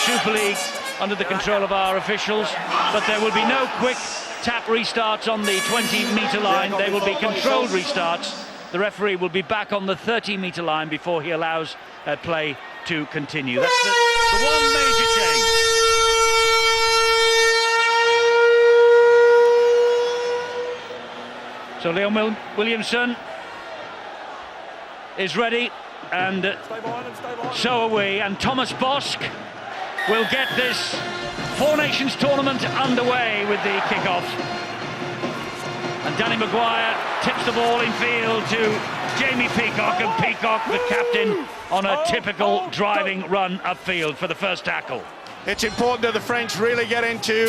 Super League under the control of our officials, but there will be no quick tap restarts on the 20-metre line. They will be controlled restarts. The referee will be back on the 30-metre line before he allows play to continue. That's the one major change. So Leon Williamson is ready, and so are we. And Thomas Bosk will get this Four Nations tournament underway with the kick-off. And Danny Maguire tips the ball in field to Jamie Peacock, and Peacock, the captain, on a typical driving run upfield for the first tackle. It's important that the French really get into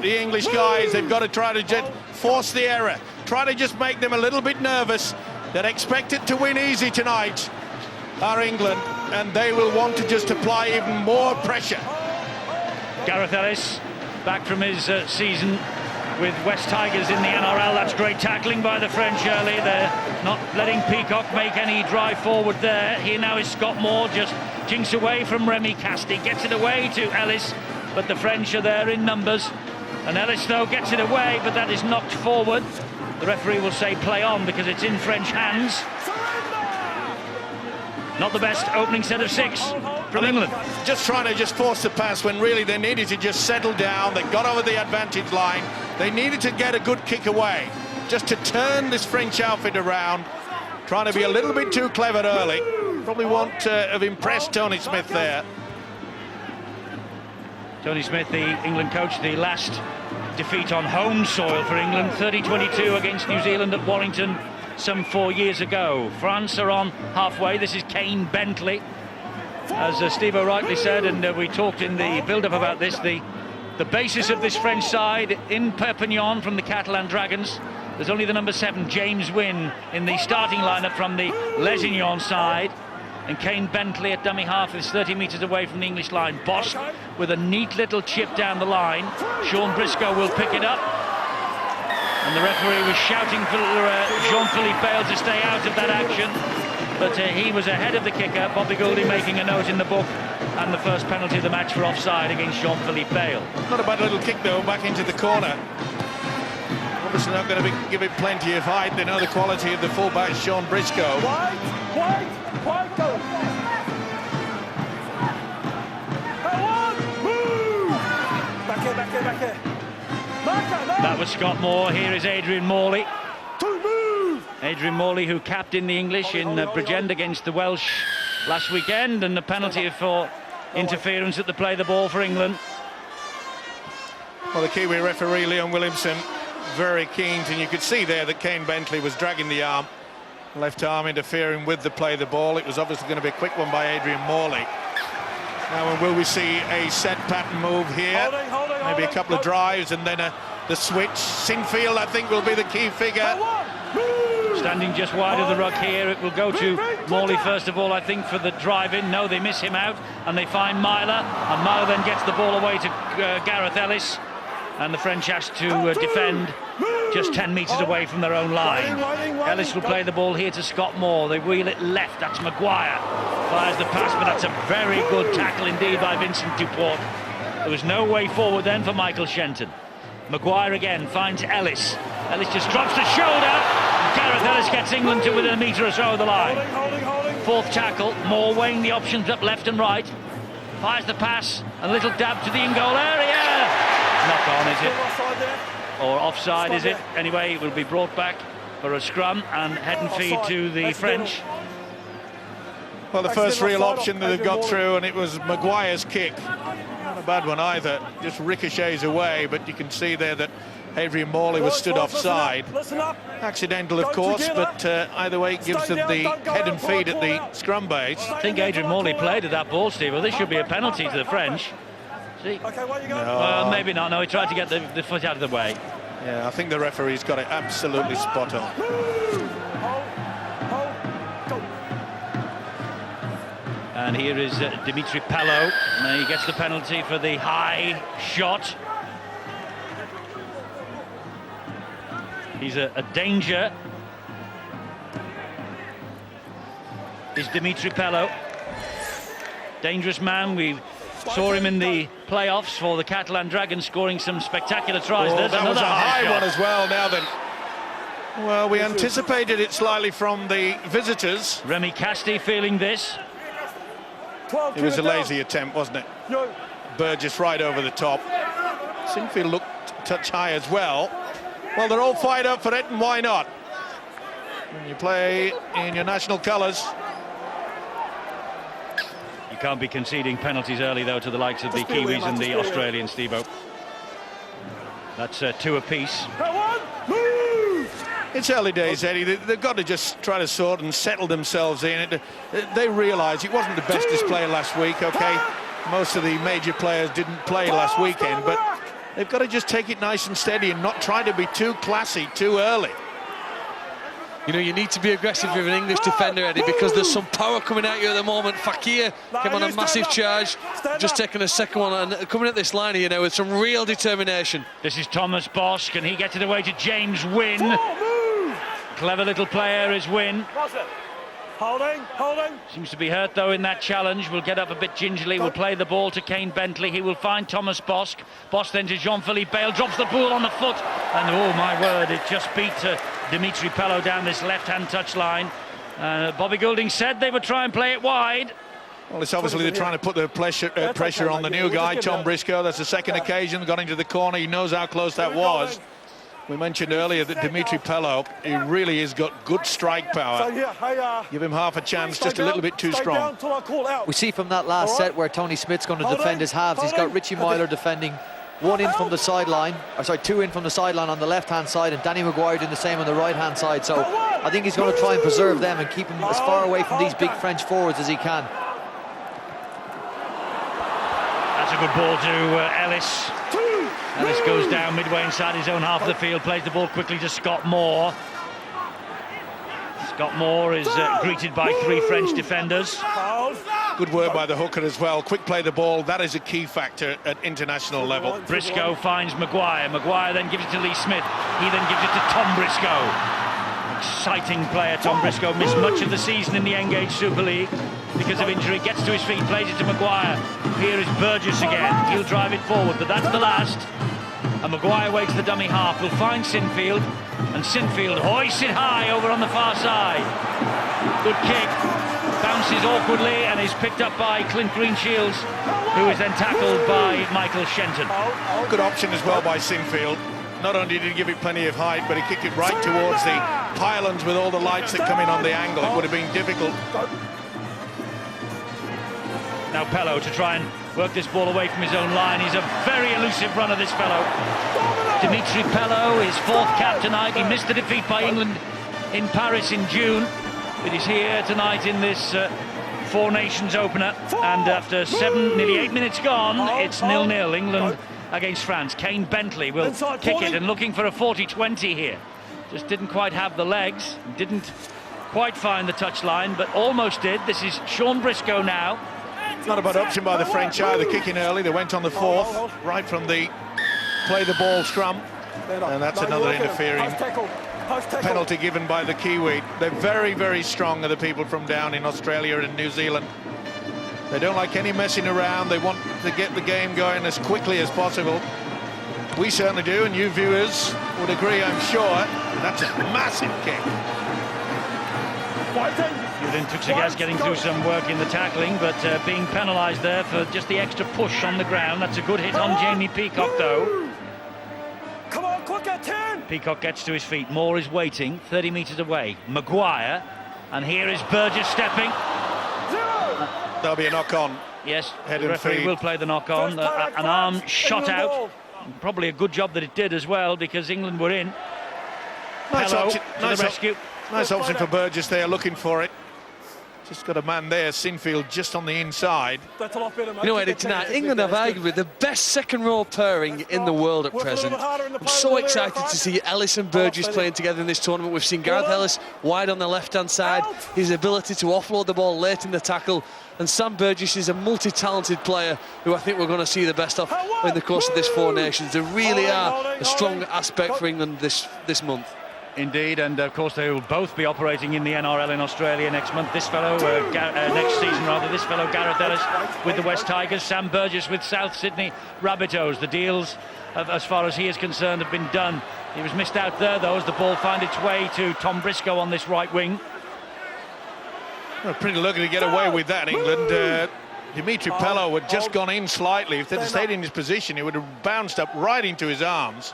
the English guys. They've got to try to just force the error, try to just make them a little bit nervous. They're expected to win easy tonight, are England, and they will want to just apply even more pressure. Gareth Ellis, back from his season with West Tigers in the NRL. That's great tackling by the French early. They're not letting Peacock make any drive forward there. Here now is Scott Moore, just jinks away from Remy Casti, gets it away to Ellis, but the French are there in numbers. And Ellis, though, gets it away, but that is knocked forward. The referee will say play on because it's in French hands. Not the best opening set of six from England. Just trying to force the pass when really they needed to just settle down. They got over the advantage line. They needed to get a good kick away, just to turn this French outfit around. Trying to be a little bit too clever early. Probably won't have impressed Tony Smith there. Tony Smith, the England coach, the last defeat on home soil for England, 30-22 against New Zealand at Warrington some 4 years ago. France are on halfway. This is Kane Bentley. As Steve-O rightly said, and we talked in the build-up about this, the basis of this French side in Perpignan from the Catalan Dragons. There's only the number 7, James Wynne, in the starting lineup from the Lesignan side. And Kane Bentley at dummy half is 30 metres away from the English line. Bosk with a neat little chip down the line. Sean Briscoe will pick it up. And the referee was shouting for Jean-Philippe Bale to stay out of that action. But he was ahead of the kicker, Bobby Goldie making a note in the book. And the first penalty of the match for offside against Jean-Philippe Bale. Not a bad little kick, though, back into the corner. Obviously not going to give it plenty of height. They know the quality of the fullback, Sean Briscoe. White, go! Move! Back here. That was Scott Moore. Here is Adrian Morley. Adrian Morley, who captained the English in Bridgend against the Welsh last weekend, and the penalty for interference at the play the ball for England. Well, the Kiwi referee, Leon Williamson, very keen, and you could see there that Kane Bentley was dragging the arm. Left arm interfering with the play the ball. It was obviously going to be a quick one by Adrian Morley. Now, will we see a set pattern move here? Maybe a couple of drives and then the switch. Sinfield, I think, will be the key figure. Standing just wide of the ruck here. It will go to Morley first of all, I think, for the drive in. No, they miss him out and they find Myler. And Myler then gets the ball away to Gareth Ellis. And the French has to defend just 10 metres away from their own line. Ellis will play the ball here to Scott Moore. They wheel it left. That's Maguire. Fires the pass, but that's a very good tackle indeed by Vincent Duport. There was no way forward then for Michael Shenton. Maguire again finds Ellis. Ellis just drops the shoulder. Gareth Ellis gets England to within a metre or so of the line. Fourth tackle. Moore weighing the options up left and right. Fires the pass. A little dab to the in-goal area. Knock on, is it? Or offside, is it? Anyway, it will be brought back for a scrum and head and feed to the French. Well, the first real option that they've got through, and it was Maguire's kick. Not a bad one either, just ricochets away, but you can see there that Adrian Morley was stood offside. Accidental, of course, but either way it gives them the head and feet at the scrum base. I think Adrian Morley played at that ball, Steve. Well, this should be a penalty to the French. See? Well, maybe not. No, he tried to get the foot out of the way. Yeah, I think the referee's got it absolutely spot on. And here is Dimitri Pello. He gets the penalty for the high shot. He's a danger. Is Dimitri Pello. Dangerous man. We've Saw him in the playoffs for the Catalan Dragons, scoring some spectacular tries. Oh, There's that was another a high shot. one as well. Now then, well, we anticipated it slightly from the visitors. Remy Casti feeling this. 12, It was a keep down. lazy attempt, wasn't it? Yo. Burgess right over the top. Sinfield looked a touch high as well. Well, they're all fired up for it, and why not? When you play in your national colours. You can't be conceding penalties early, though, to the likes of the Just be aware, Kiwis man, and just the be aware. Australians, Steve-O. That's 2 apiece. That one. Move. It's early days, Eddie. They've got to just try to sort and settle themselves in. They realise it wasn't the best display last week, OK? Most of the major players didn't play last weekend, but they've got to just take it nice and steady and not try to be too classy too early. You know, you need to be aggressive with an English defender, Eddie, because there's some power coming at you at the moment. Fakir came on a massive charge, just taking a second one, and coming at this line here now with some real determination. This is Thomas Bosch, and he gets it away to James Wynn. Move. Clever little player is Wynn. That's it. Holding. Seems to be hurt, though, in that challenge. Will get up a bit gingerly. Will play the ball to Kane Bentley. He will find Thomas Bosch. Bosch then to Jean-Philippe Bale. Drops the ball on the foot. And, oh, my word, it just beat Dimitri Pello down this left-hand touchline. Bobby Goulding said they would try and play it wide. Well, it's obviously they're trying to put the pressure on the new guy, Tom Briscoe. That's the second occasion, got into the corner. He knows how close that was. We mentioned earlier that Dimitri Pello, he really has got good strike So power. here, hey, Give him half a chance, stay just a little down, bit too stay strong. down till I call out. We see from that last All right. set where Tony Smith's going to Hold defend on, his halves. He's hold got on. Richie Myler defending, one in from the sideline, or sorry, 2 in from the sideline on the left-hand side, and Danny Maguire doing the same on the right-hand side. So I think he's going to try and preserve them and keep them as far away from these big French forwards as he can. That's a good ball to Ellis. Ellis goes down midway inside his own half of the field, plays the ball quickly to Scott Moore. Scott Moore is greeted by 3 French defenders. Hold. Good work by the hooker as well. Quick play the ball, that is a key factor at international level. Briscoe finds Maguire. Maguire then gives it to Lee Smith. He then gives it to Tom Briscoe. Exciting player, Tom Briscoe. Missed much of the season in the Engage Super League because of injury. Gets to his feet, plays it to Maguire. Here is Burgess again. He'll drive it forward, but that's the last. And Maguire waits the dummy half. Will find Sinfield, and Sinfield hoists it high over on the far side. Good kick. Bounces awkwardly and is picked up by Clint Greenshields, who is then tackled by Michael Shenton. Good option as well by Sinfield. Not only did he give it plenty of height, but he kicked it right towards the pylons with all the lights that come in on the angle. It would have been difficult. Now Pello to try and work this ball away from his own line. He's a very elusive runner, this fellow. Dimitri Pello, his 4th cap tonight. He missed the defeat by England in Paris in June, but he's here tonight in this 4 Nations opener. And after nearly 8 minutes gone, it's 0-0. England against France. Kane Bentley will kick it, and looking for a 40-20 here. Just didn't quite have the legs, didn't quite find the touchline, but almost did. This is Sean Briscoe now. Not a bad option by the French either, kicking early. They went on the 4th, right from the play the ball scrum. And that's another interfering penalty given by the Kiwi. They're very, very strong, are the people from down in Australia and New Zealand. They don't like any messing around. They want to get the game going as quickly as possible. We certainly do, and you viewers would agree, I'm sure. That's a massive kick. Julian Tuxegas getting through some work in the tackling, but being penalised there for just the extra push on the ground. That's a good hit on Jamie Peacock, though. Come on, quick at 10. Peacock gets to his feet. Moore is waiting, 30 metres away. Maguire, and here is Burgess stepping. There'll be a knock-on. Yes, Head the and referee feet. will play the knock-on. An arm shot out. Probably a good job that it did as well, because England were in. Nice Pello option. to the rescue. Nice option for Burgess there, looking for it. Just got a man there, Sinfield, just on the inside. You know, Eddie, tonight England have arguably the best second-row pairing in the world at present. I'm so excited to see Ellis and Burgess playing together in this tournament. We've seen Gareth Ellis wide on the left-hand side, his ability to offload the ball late in the tackle, and Sam Burgess is a multi-talented player who I think we're going to see the best of in the course of this 4 Nations. They really are a strong aspect for England this month. Indeed, and of course they will both be operating in the NRL in Australia next month. This fellow, next season rather, this fellow Gareth Ellis with the West Tigers, Sam Burgess with South Sydney Rabbitohs. The deals, as far as he is concerned, have been done. He was missed out there though as the ball found its way to Tom Briscoe on this right wing. Well, pretty lucky to get away with that, England. Dimitri Pello had just gone in slightly. If they'd have stayed in his position, he would have bounced up right into his arms.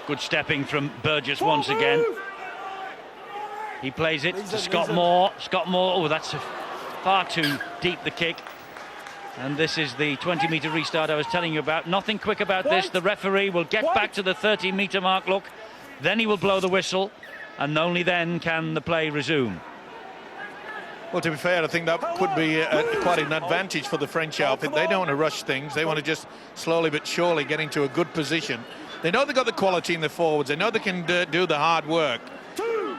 Good stepping from Burgess once again. He plays it to Scott Moore. Scott Moore, oh, that's far too deep, the kick. And this is the 20-metre restart I was telling you about. Nothing quick about this. The referee will get back to the 30-metre mark, look. Then he will blow the whistle, and only then can the play resume. Well, to be fair, I think that could be quite an advantage for the French outfit. They don't want to rush things. They want to just slowly but surely get into a good position. They know they've got the quality in the forwards. They know they can do the hard work.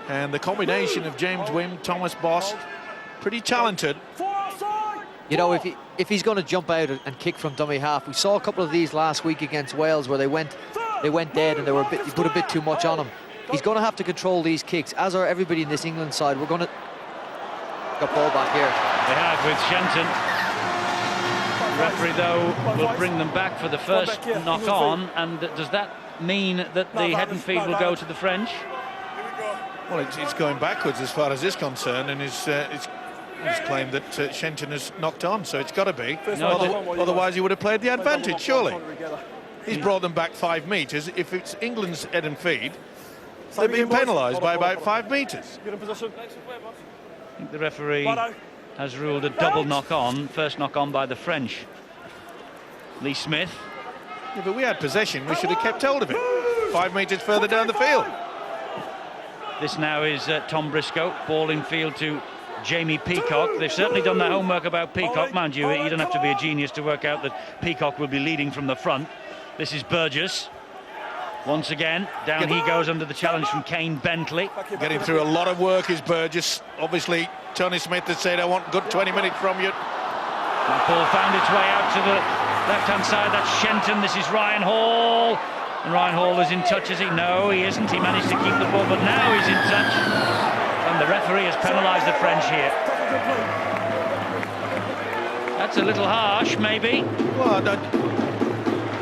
And the combination of James Wim, Thomas Bost, pretty talented. You know, if he's going to jump out and kick from dummy half, we saw a couple of these last week against Wales where they went dead and they put a bit too much on him. He's going to have to control these kicks, as are everybody in this England side. We're going to got ball back here. They have with Shenton. The referee, though, will bring them back for the first knock on, and does that mean that the head and feed will go to the French? Well, it's going backwards as far as this is concerned, and it's claimed that Shenton has knocked on, so it's got to be. No, otherwise, he would have played the advantage, surely. He's brought them back 5 metres. If it's England's head and feed, they're being penalised by about 5 metres. I think the referee has ruled a double knock-on, first knock-on by the French. Lee Smith. Yeah, but we had possession. We should have kept hold of it. 5 metres further down the field. This now is Tom Briscoe. Ball in field to Jamie Peacock. They've certainly done their homework about Peacock. Mind you, you don't have to be a genius to work out that Peacock will be leading from the front. This is Burgess. Once again, down he goes under the challenge from Kane Bentley. Getting through a lot of work is Burgess. Obviously, Tony Smith has said, I want a good 20 minutes from you. That ball found its way out to the left-hand side. That's Shenton. This is Ryan Hall. And Ryan Hall is in touch, is he? No, he isn't. He managed to keep the ball, but now he's in touch. And the referee has penalised the French here. That's a little harsh, maybe. Well,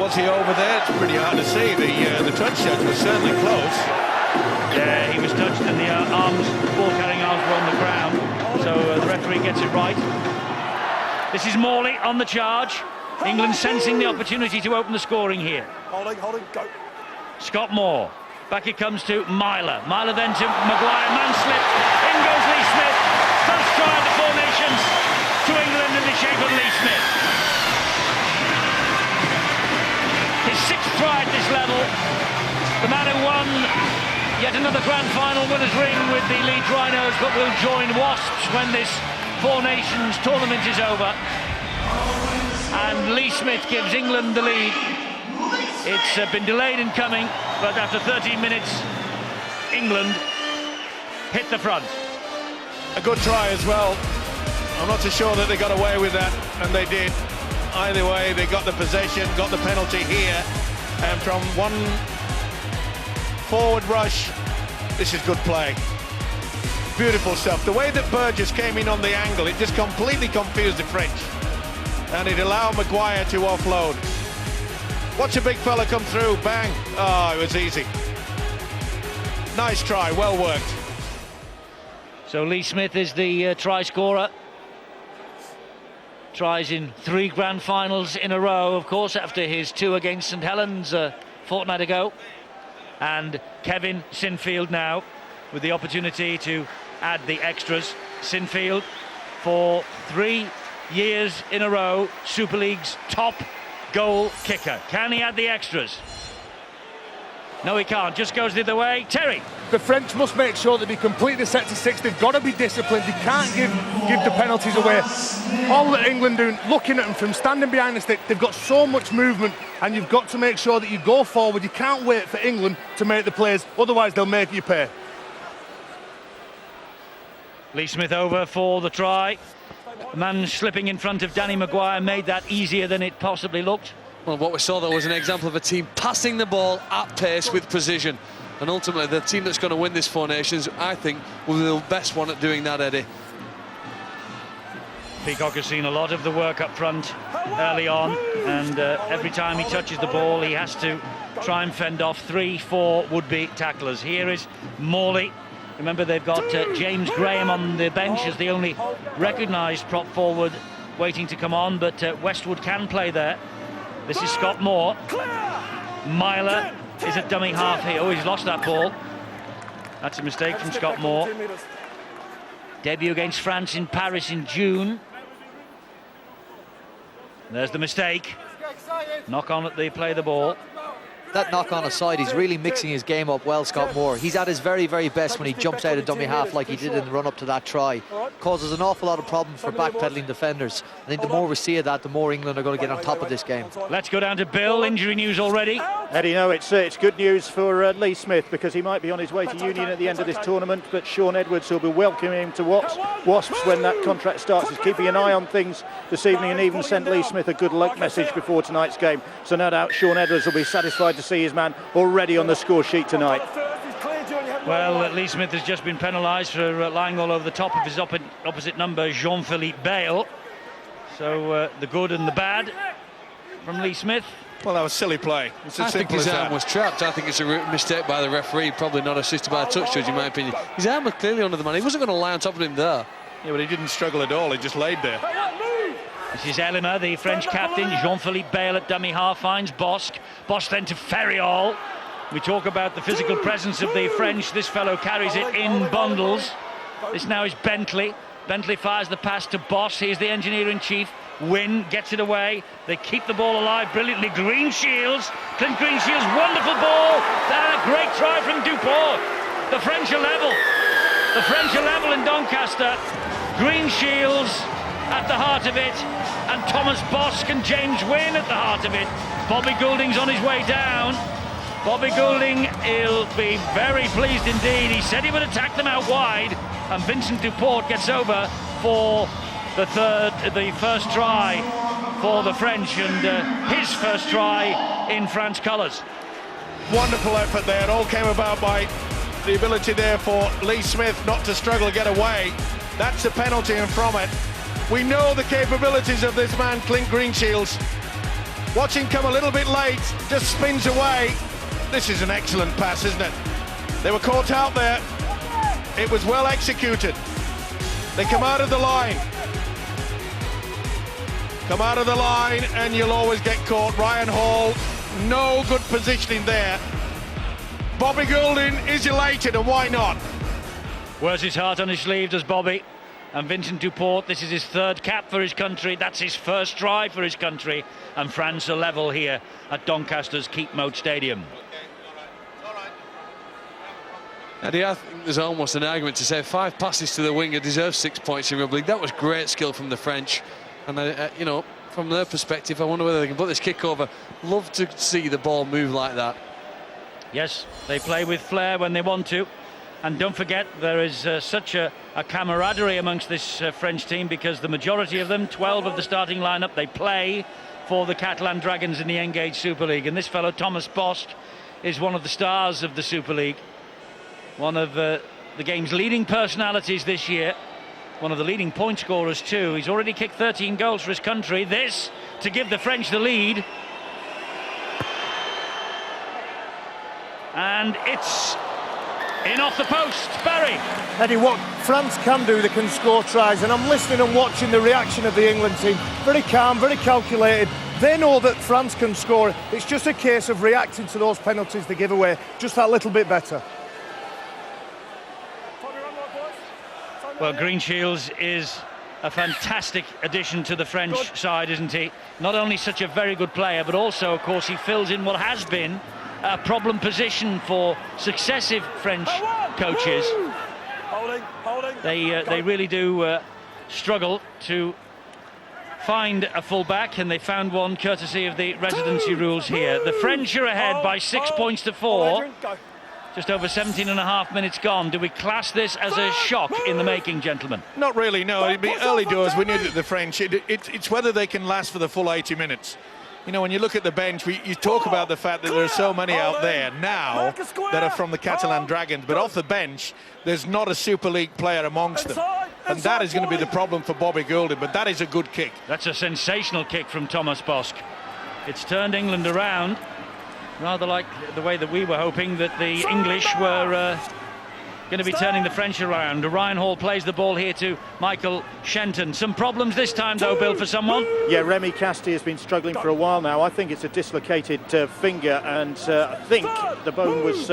was he over there? It's pretty hard to see. The touch judge was certainly close. Yeah, he was touched and the ball-carrying arms were on the ground. So the referee gets it right. This is Morley on the charge. England sensing the opportunity to open the scoring here. Holding, go. Scott Moore. Back it comes to Myler. Myler then to Maguire. Man slipped. In goes Lee Smith. First try of the Four Nations to England in the shape of Lee Smith. His 6th try at this level. The man who won yet another grand final winners' ring with the Leeds Rhinos, but will join Wasps when this Four Nations tournament is over. And Lee Smith gives England the lead. It's been delayed in coming, but after 13 minutes, England hit the front. A good try as well. I'm not so sure that they got away with that, and they did. Either way, they got the possession, got the penalty here, and from one forward rush, this is good play. Beautiful stuff. The way that Burgess came in on the angle, it just completely confused the French, and it allowed Maguire to offload. Watch a big fella come through, bang. Oh, it was easy. Nice try, well worked. So Lee Smith is the try scorer. Tries in 3 grand finals in a row, of course, after his 2 against St Helens a fortnight ago. And Kevin Sinfield now with the opportunity to add the extras. Sinfield for 3 years in a row, Super League's top goal kicker. Can he add the extras? No, he can't. Just goes the other way. Terry. The French must make sure that they complete the set to 6. They've got to be disciplined. They can't give the penalties away. All that England doing, looking at them from standing behind the stick, they've got so much movement, and you've got to make sure that you go forward. You can't wait for England to make the plays, otherwise they'll make you pay. Lee Smith over for the try. The man slipping in front of Danny Maguire made that easier than it possibly looked. Well, what we saw, though, was an example of a team passing the ball at pace with precision. And ultimately, the team that's going to win this Four Nations, I think, will be the best one at doing that, Eddie. Peacock has seen a lot of the work up front early on, and every time he touches the ball, he has to try and fend off 3-4 would-be tacklers. Here is Morley. Remember, they've got James Graham on the bench as the only recognised prop forward waiting to come on, but Westwood can play there. This is Scott Moore. Myler is a dummy half here. Oh, he's lost that ball. That's a mistake from Scott Moore. Debut against France in Paris in June. There's the mistake. Knock on at the play the ball. That knock on aside, he's really mixing his game up well, Scott Moore. He's at his very, very best when he jumps out of dummy half like he did in the run-up to that try. Causes an awful lot of problems for backpedaling defenders. I think the more we see of that, the more England are going to get on top of this game. Let's go down to Bill. Injury news already. Eddie, no, it's good news for Lee Smith, because he might be on his way to Union at the end of this tournament, but Sean Edwards will be welcoming him to Wasps when that contract starts. He's keeping an eye on things this evening and even sent Lee Smith a good luck message before tonight's game. So no doubt Sean Edwards will be satisfied to see his man already on the score sheet tonight. Well, Lee Smith has just been penalised for lying all over the top of his opposite number, Jean-Philippe Bale. So the good and the bad from Lee Smith. Well, that was silly play. It's as I think simple his as arm that. was trapped. I think it's a mistake by the referee, probably not assisted by a touch judge, in my opinion. His arm was clearly under the man. He wasn't going to lie on top of him there. Yeah, but he didn't struggle at all. He just laid there. This is Elimer, the French captain. Jean-Philippe Bale at dummy half finds Bosque. Bosque then to Ferriol. We talk about the physical presence of the French. This fellow carries it in bundles. This now is Bentley. Bentley fires the pass to Boss. He's the engineer-in-chief. Wynne gets it away. They keep the ball alive brilliantly. Greenshields. Clint Greenshields, wonderful ball. And a great try from Dupont. The French are level. The French are level in Doncaster. Greenshields at the heart of it, and Thomas Bosque and James Wynne at the heart of it. Bobby Goulding's on his way down. Bobby Goulding, he'll be very pleased indeed. He said he would attack them out wide, and Vincent Dupont gets over for the first try for the French, and his first try in France colours. Wonderful effort there. It all came about by the ability there for Lee Smith not to struggle to get away. That's a penalty, and from it, we know the capabilities of this man, Clint Greenshields. Watch him come a little bit late, just spins away. This is an excellent pass, isn't it? They were caught out there. It was well executed. They come out of the line. Come out of the line and you'll always get caught. Ryan Hall, no good positioning there. Bobby Goulding is elated, and why not? Wears his heart on his sleeve, does Bobby. And Vincent Dupont, this is his third cap for his country. That's his first try for his country. And France are level here at Doncaster's Keep Moat Stadium. Eddie, I think there's almost an argument to say 5 passes to the winger deserves 6 points in rugby league. That was great skill from the French. And, you know, from their perspective, I wonder whether they can put this kick over. Love to see the ball move like that. Yes, they play with flair when they want to. And don't forget, there is such a camaraderie amongst this French team, because the majority of them, 12 of the starting lineup, they play for the Catalan Dragons in the Engage Super League. And this fellow, Thomas Bosque, is one of the stars of the Super League. One of the game's leading personalities this year. One of the leading point scorers too. He's already kicked 13 goals for his country. This to give the French the lead. And it's in off the post. Barry. Eddie, what France can do, they can score tries, and I'm listening and watching the reaction of the England team. Very calm, very calculated. They know that France can score. It's just a case of reacting to those penalties they give away just that little bit better. Well, Greenshields is a fantastic addition to the French side, isn't he? Not only such a very good player, but also, of course, he fills in what has been a problem position for successive French coaches. They really do struggle to find a full-back, and they found one courtesy of the residency rules here. The French are ahead by 6 points to 4. Just over 17.5 minutes gone. Do we class this as a shock in the making, gentlemen? Not really, no. It'd be early doors. We knew that the French, it's whether they can last for the full 80 minutes. You know, when you look at the bench, you talk about the fact that there are so many out there now that are from the Catalan Dragons, but off the bench, there's not a Super League player amongst them. And that is going to be the problem for Bobby Goulding, but that is a good kick. That's a sensational kick from Thomas Bosk. It's turned England around, rather like the way that we were hoping that the English were going to be turning the French around. Ryan Hall plays the ball here to Michael Shenton. Some problems this time, though, Bill, for someone. Yeah, Remy Castille has been struggling for a while now. I think it's a dislocated finger, and I think the bone was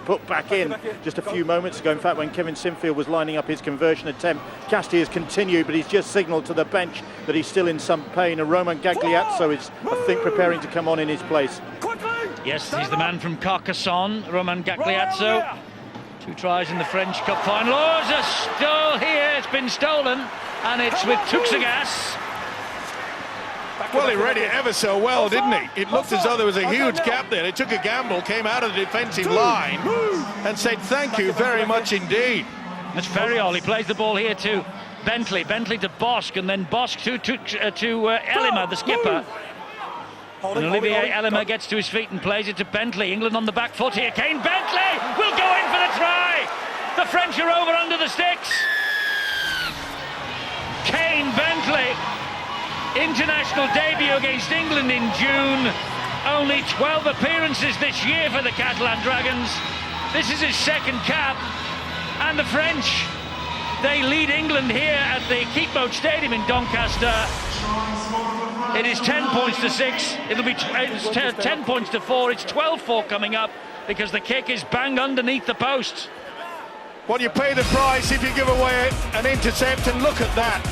put back in just a few moments ago. In fact, when Kevin Sinfield was lining up his conversion attempt, Castille has continued, but he's just signalled to the bench that he's still in some pain. And Roman Gagliazzo is, I think, preparing to come on in his place. Yes, he's the man from Carcassonne, Roman Gagliazzo. 2 tries in the French Cup final. Oh, there's a stole here. It's been stolen, and it's with Tuxegas. Well, he read it ever so well, didn't he? It looked as though there was a huge gap there. He took a gamble, came out of the defensive line, and said, thank you very much indeed. That's Ferriol. He plays the ball here to Bentley. Bentley to Bosk, and then Bosk to Elima, the skipper. And Olivier Elima gets to his feet and plays it to Bentley. England on the back foot here. Kane Bentley will go in for the try. The French are over under the sticks. Kane Bentley, international debut against England in June. Only 12 appearances this year for the Catalan Dragons. This is his second cap. And the French, they lead England here at the Keepmoat Stadium in Doncaster. It is 10 points to 6. It'll be 10 points to 4. It's 12-4 coming up because the kick is bang underneath the post. Well, you pay the price if you give away an intercept, and look at that.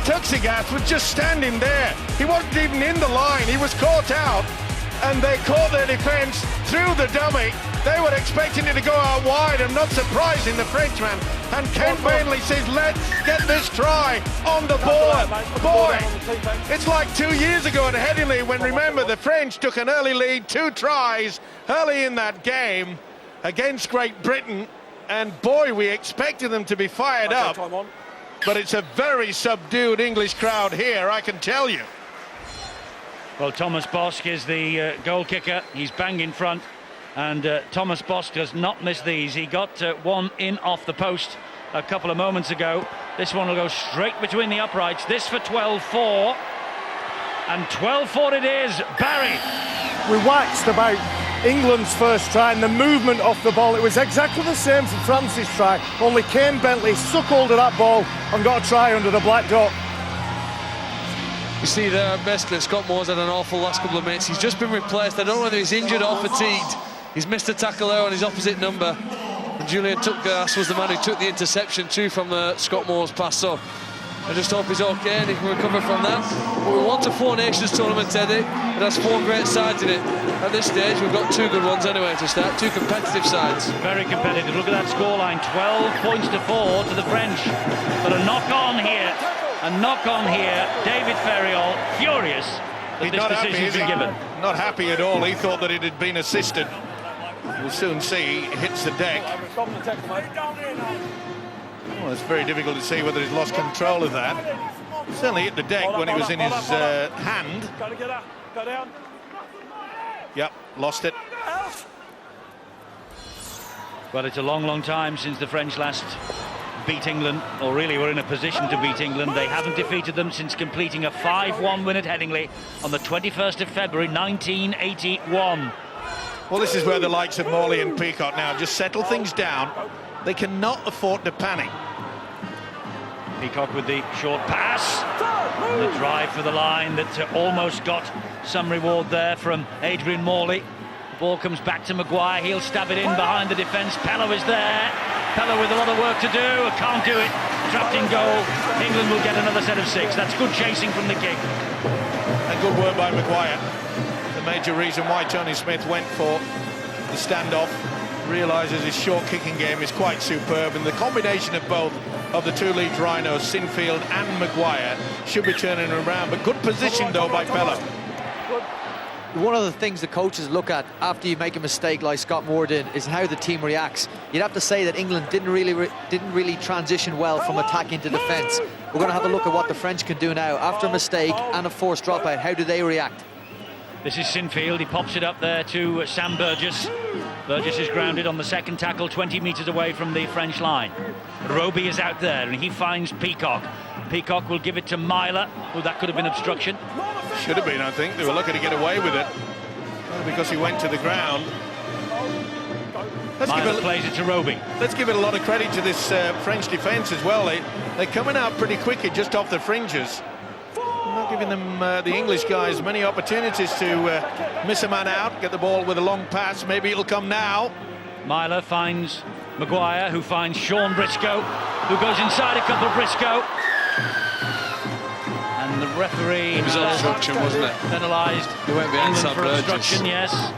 Tuxegas was just standing there. He wasn't even in the line. He was caught out, and they caught their defence through the dummy. They were expecting it to go out wide, and not surprising the Frenchman. And Ken Bentley says, let's get this try on the board. Boy, it's like 2 years ago at Headingley when, remember, the French took an early lead, 2 tries early in that game against Great Britain. And boy, we expected them to be fired up. But it's a very subdued English crowd here, I can tell you. Well, Thomas Bosk is the goal kicker. He's bang in front. And Thomas Bosk does not miss these. He got one in off the post a couple of moments ago. This one will go straight between the uprights. This for 12-4. And 12-4 it is. Barry. We waxed about England's first try and the movement off the ball. It was exactly the same for France's try, only Kane Bentley suckled at that ball and got a try under the black dot. You see there, basically, Scott Moore's had an awful last couple of minutes. He's just been replaced. I don't know whether he's injured or fatigued. He's missed a tackle there on his opposite number. And Julian Tuxegas was the man who took the interception too from Scott Moore's pass. So I just hope he's okay and he can recover from that. But we want a 4 Nations tournament, Eddie. It has 4 great sides in it. At this stage, we've got 2 good ones anyway to start. 2 competitive sides. Very competitive. Look at that scoreline. 12 points to 4 to the French. But a knock on here. A knock on here. David Ferriol, furious that this decision's been given. Not happy at all. He thought that it had been assisted. We'll soon see. He hits the deck. Well, it's very difficult to see whether he's lost control of that. He certainly hit the deck when it was in his hand. Go down. Yep, lost it. Well, it's a long, long time since the French last beat England, or really were in a position to beat England. They haven't defeated them since completing a 5-1 win at Headingley on the 21st of February 1981. Well, this is where the likes of Morley and Peacock now just settle things down. They cannot afford to panic. Peacock with the short pass. And the drive for the line that almost got some reward there from Adrian Morley. The ball comes back to Maguire. He'll stab it in behind the defence. Pello is there. Pello with a lot of work to do. Can't do it. Trapped in goal. England will get another set of 6. That's good chasing from the kick. And good work by Maguire. The major reason why Tony Smith went for the standoff. Realises his short kicking game is quite superb, and the combination of both of the 2 Leeds Rhinos, Sinfield and Maguire, should be turning around. But good position though by Pello. One of the things the coaches look at after you make a mistake like Scott Moore did is how the team reacts. You'd have to say that England didn't really transition well from attack into defence. We're going to have a look at what the French can do now after a mistake and a forced dropout. How do they react? This is Sinfield. He pops it up there to Sam Burgess. Burgess is grounded on the second tackle, 20 metres away from the French line. Roby is out there, and he finds Peacock. Peacock will give it to Myler. Oh, that could have been obstruction. Should have been, I think. They were lucky to get away with it because he went to the ground. Myler plays it to Roby. Let's give it a lot of credit to this French defence as well. They're coming out pretty quickly just off the fringes. Not giving them, the English guys, many opportunities to miss a man out, get the ball with a long pass. Maybe it'll come now. Myler finds Maguire, who finds Sean Briscoe, who goes inside a couple of Briscoe. And the referee... It was obstruction, wasn't it? Penalised. He went behind Sam for Burgess. obstruction, yes.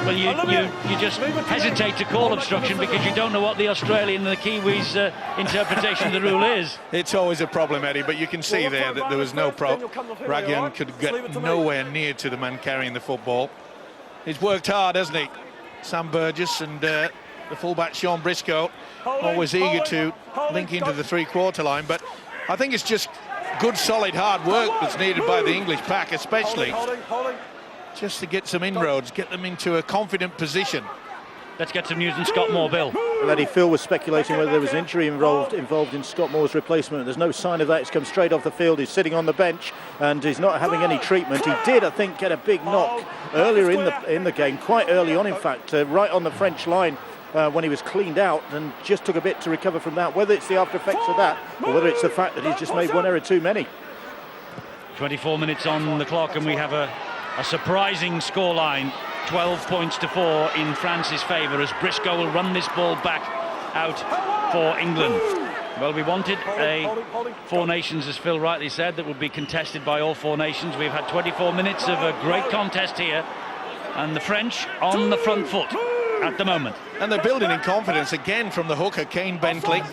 Well, you just hesitate to call obstruction because you don't know what the Australian and the Kiwis' interpretation of the rule is. It's always a problem, Eddie, but you can see there that there was no problem. Ragian could get nowhere near to the man carrying the football. He's worked hard, hasn't he? Sam Burgess and the fullback Sean Briscoe, always eager to link into the three-quarter line, but I think it's just good, solid, hard work that's needed by the English pack, especially just to get some inroads, get them into a confident position. Let's get some news on Scott Moore, Bill. Well, Eddie, Phil was speculating whether there was injury involved in Scott Moore's replacement. There's no sign of that. He's come straight off the field. He's sitting on the bench and he's not having any treatment. He did, I think, get a big knock earlier in the game, quite early on, in fact, right on the French line. When he was cleaned out, and just took a bit to recover from that. Whether it's the after effects of that or whether it's the fact that he's just made one error too many. 24 minutes on the clock and we have a surprising scoreline, 12 points to 4 in France's favour as Briscoe will run this ball back out for England. Well, we wanted a Four Nations, as Phil rightly said, that would be contested by all four nations. We've had 24 minutes of a great contest here, and the French on the front foot at the moment. And they're building in confidence again from the hooker, Kane Bentley.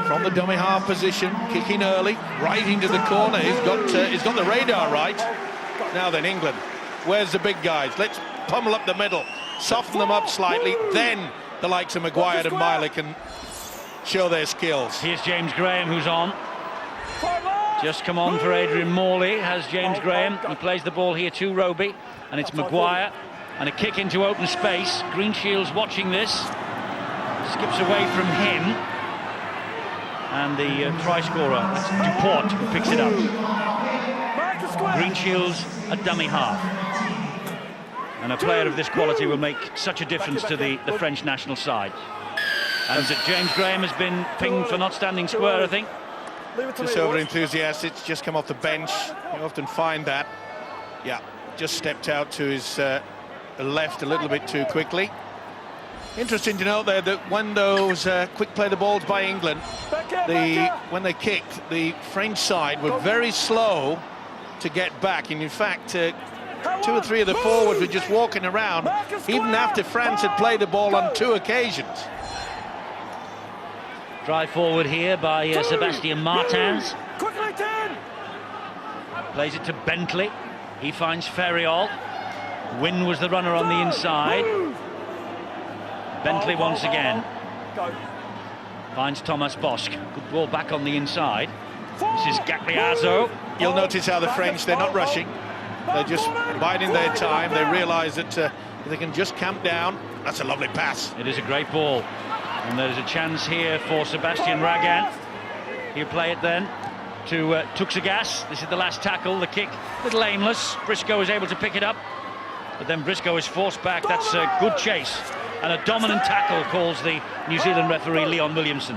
From the dummy half position, kicking early, right into the corner. He's got the radar right. Now then, England, where's the big guys? Let's pummel up the middle, soften them up slightly. Then the likes of Maguire and Myler can show their skills. Here's James Graham, who's on. Just come on for Adrian Morley, has James Graham. He plays the ball here to Roby, and it's Maguire. And a kick into open space. Greenshields watching this. Skips away from him. And the try scorer, that's Duport, who picks it up. Greenshields, a dummy half. And a player of this quality will make such a difference to the French national side. And James Graham has been pinged for not standing square, I think. Just over enthusiastic, just come off the bench. You often find that. Yeah, just stepped out to his left a little bit too quickly. Interesting to note there that when those quick play the balls by England, when they kicked, the French side were very slow to get back. And in fact, 2 or 3 of the forwards were just walking around, even after France had played the ball on 2 occasions. Drive forward here by Sebastien Martins. Plays it to Bentley. He finds Ferriol. Wynne was the runner on the inside. Bentley once again finds Thomas Bosch. Good ball back on the inside. This is Gagliasso. You'll notice how the French, they're not rushing. They're just biding their time. They realise that if they can just camp down. That's a lovely pass. It is a great ball. And there's a chance here for Sebastian Ragan. He'll play it then to Tuxegas. This is the last tackle. The kick, a little aimless. Briscoe is able to pick it up. But then Briscoe is forced back. That's a good chase. And a dominant tackle, calls the New Zealand referee Leon Williamson.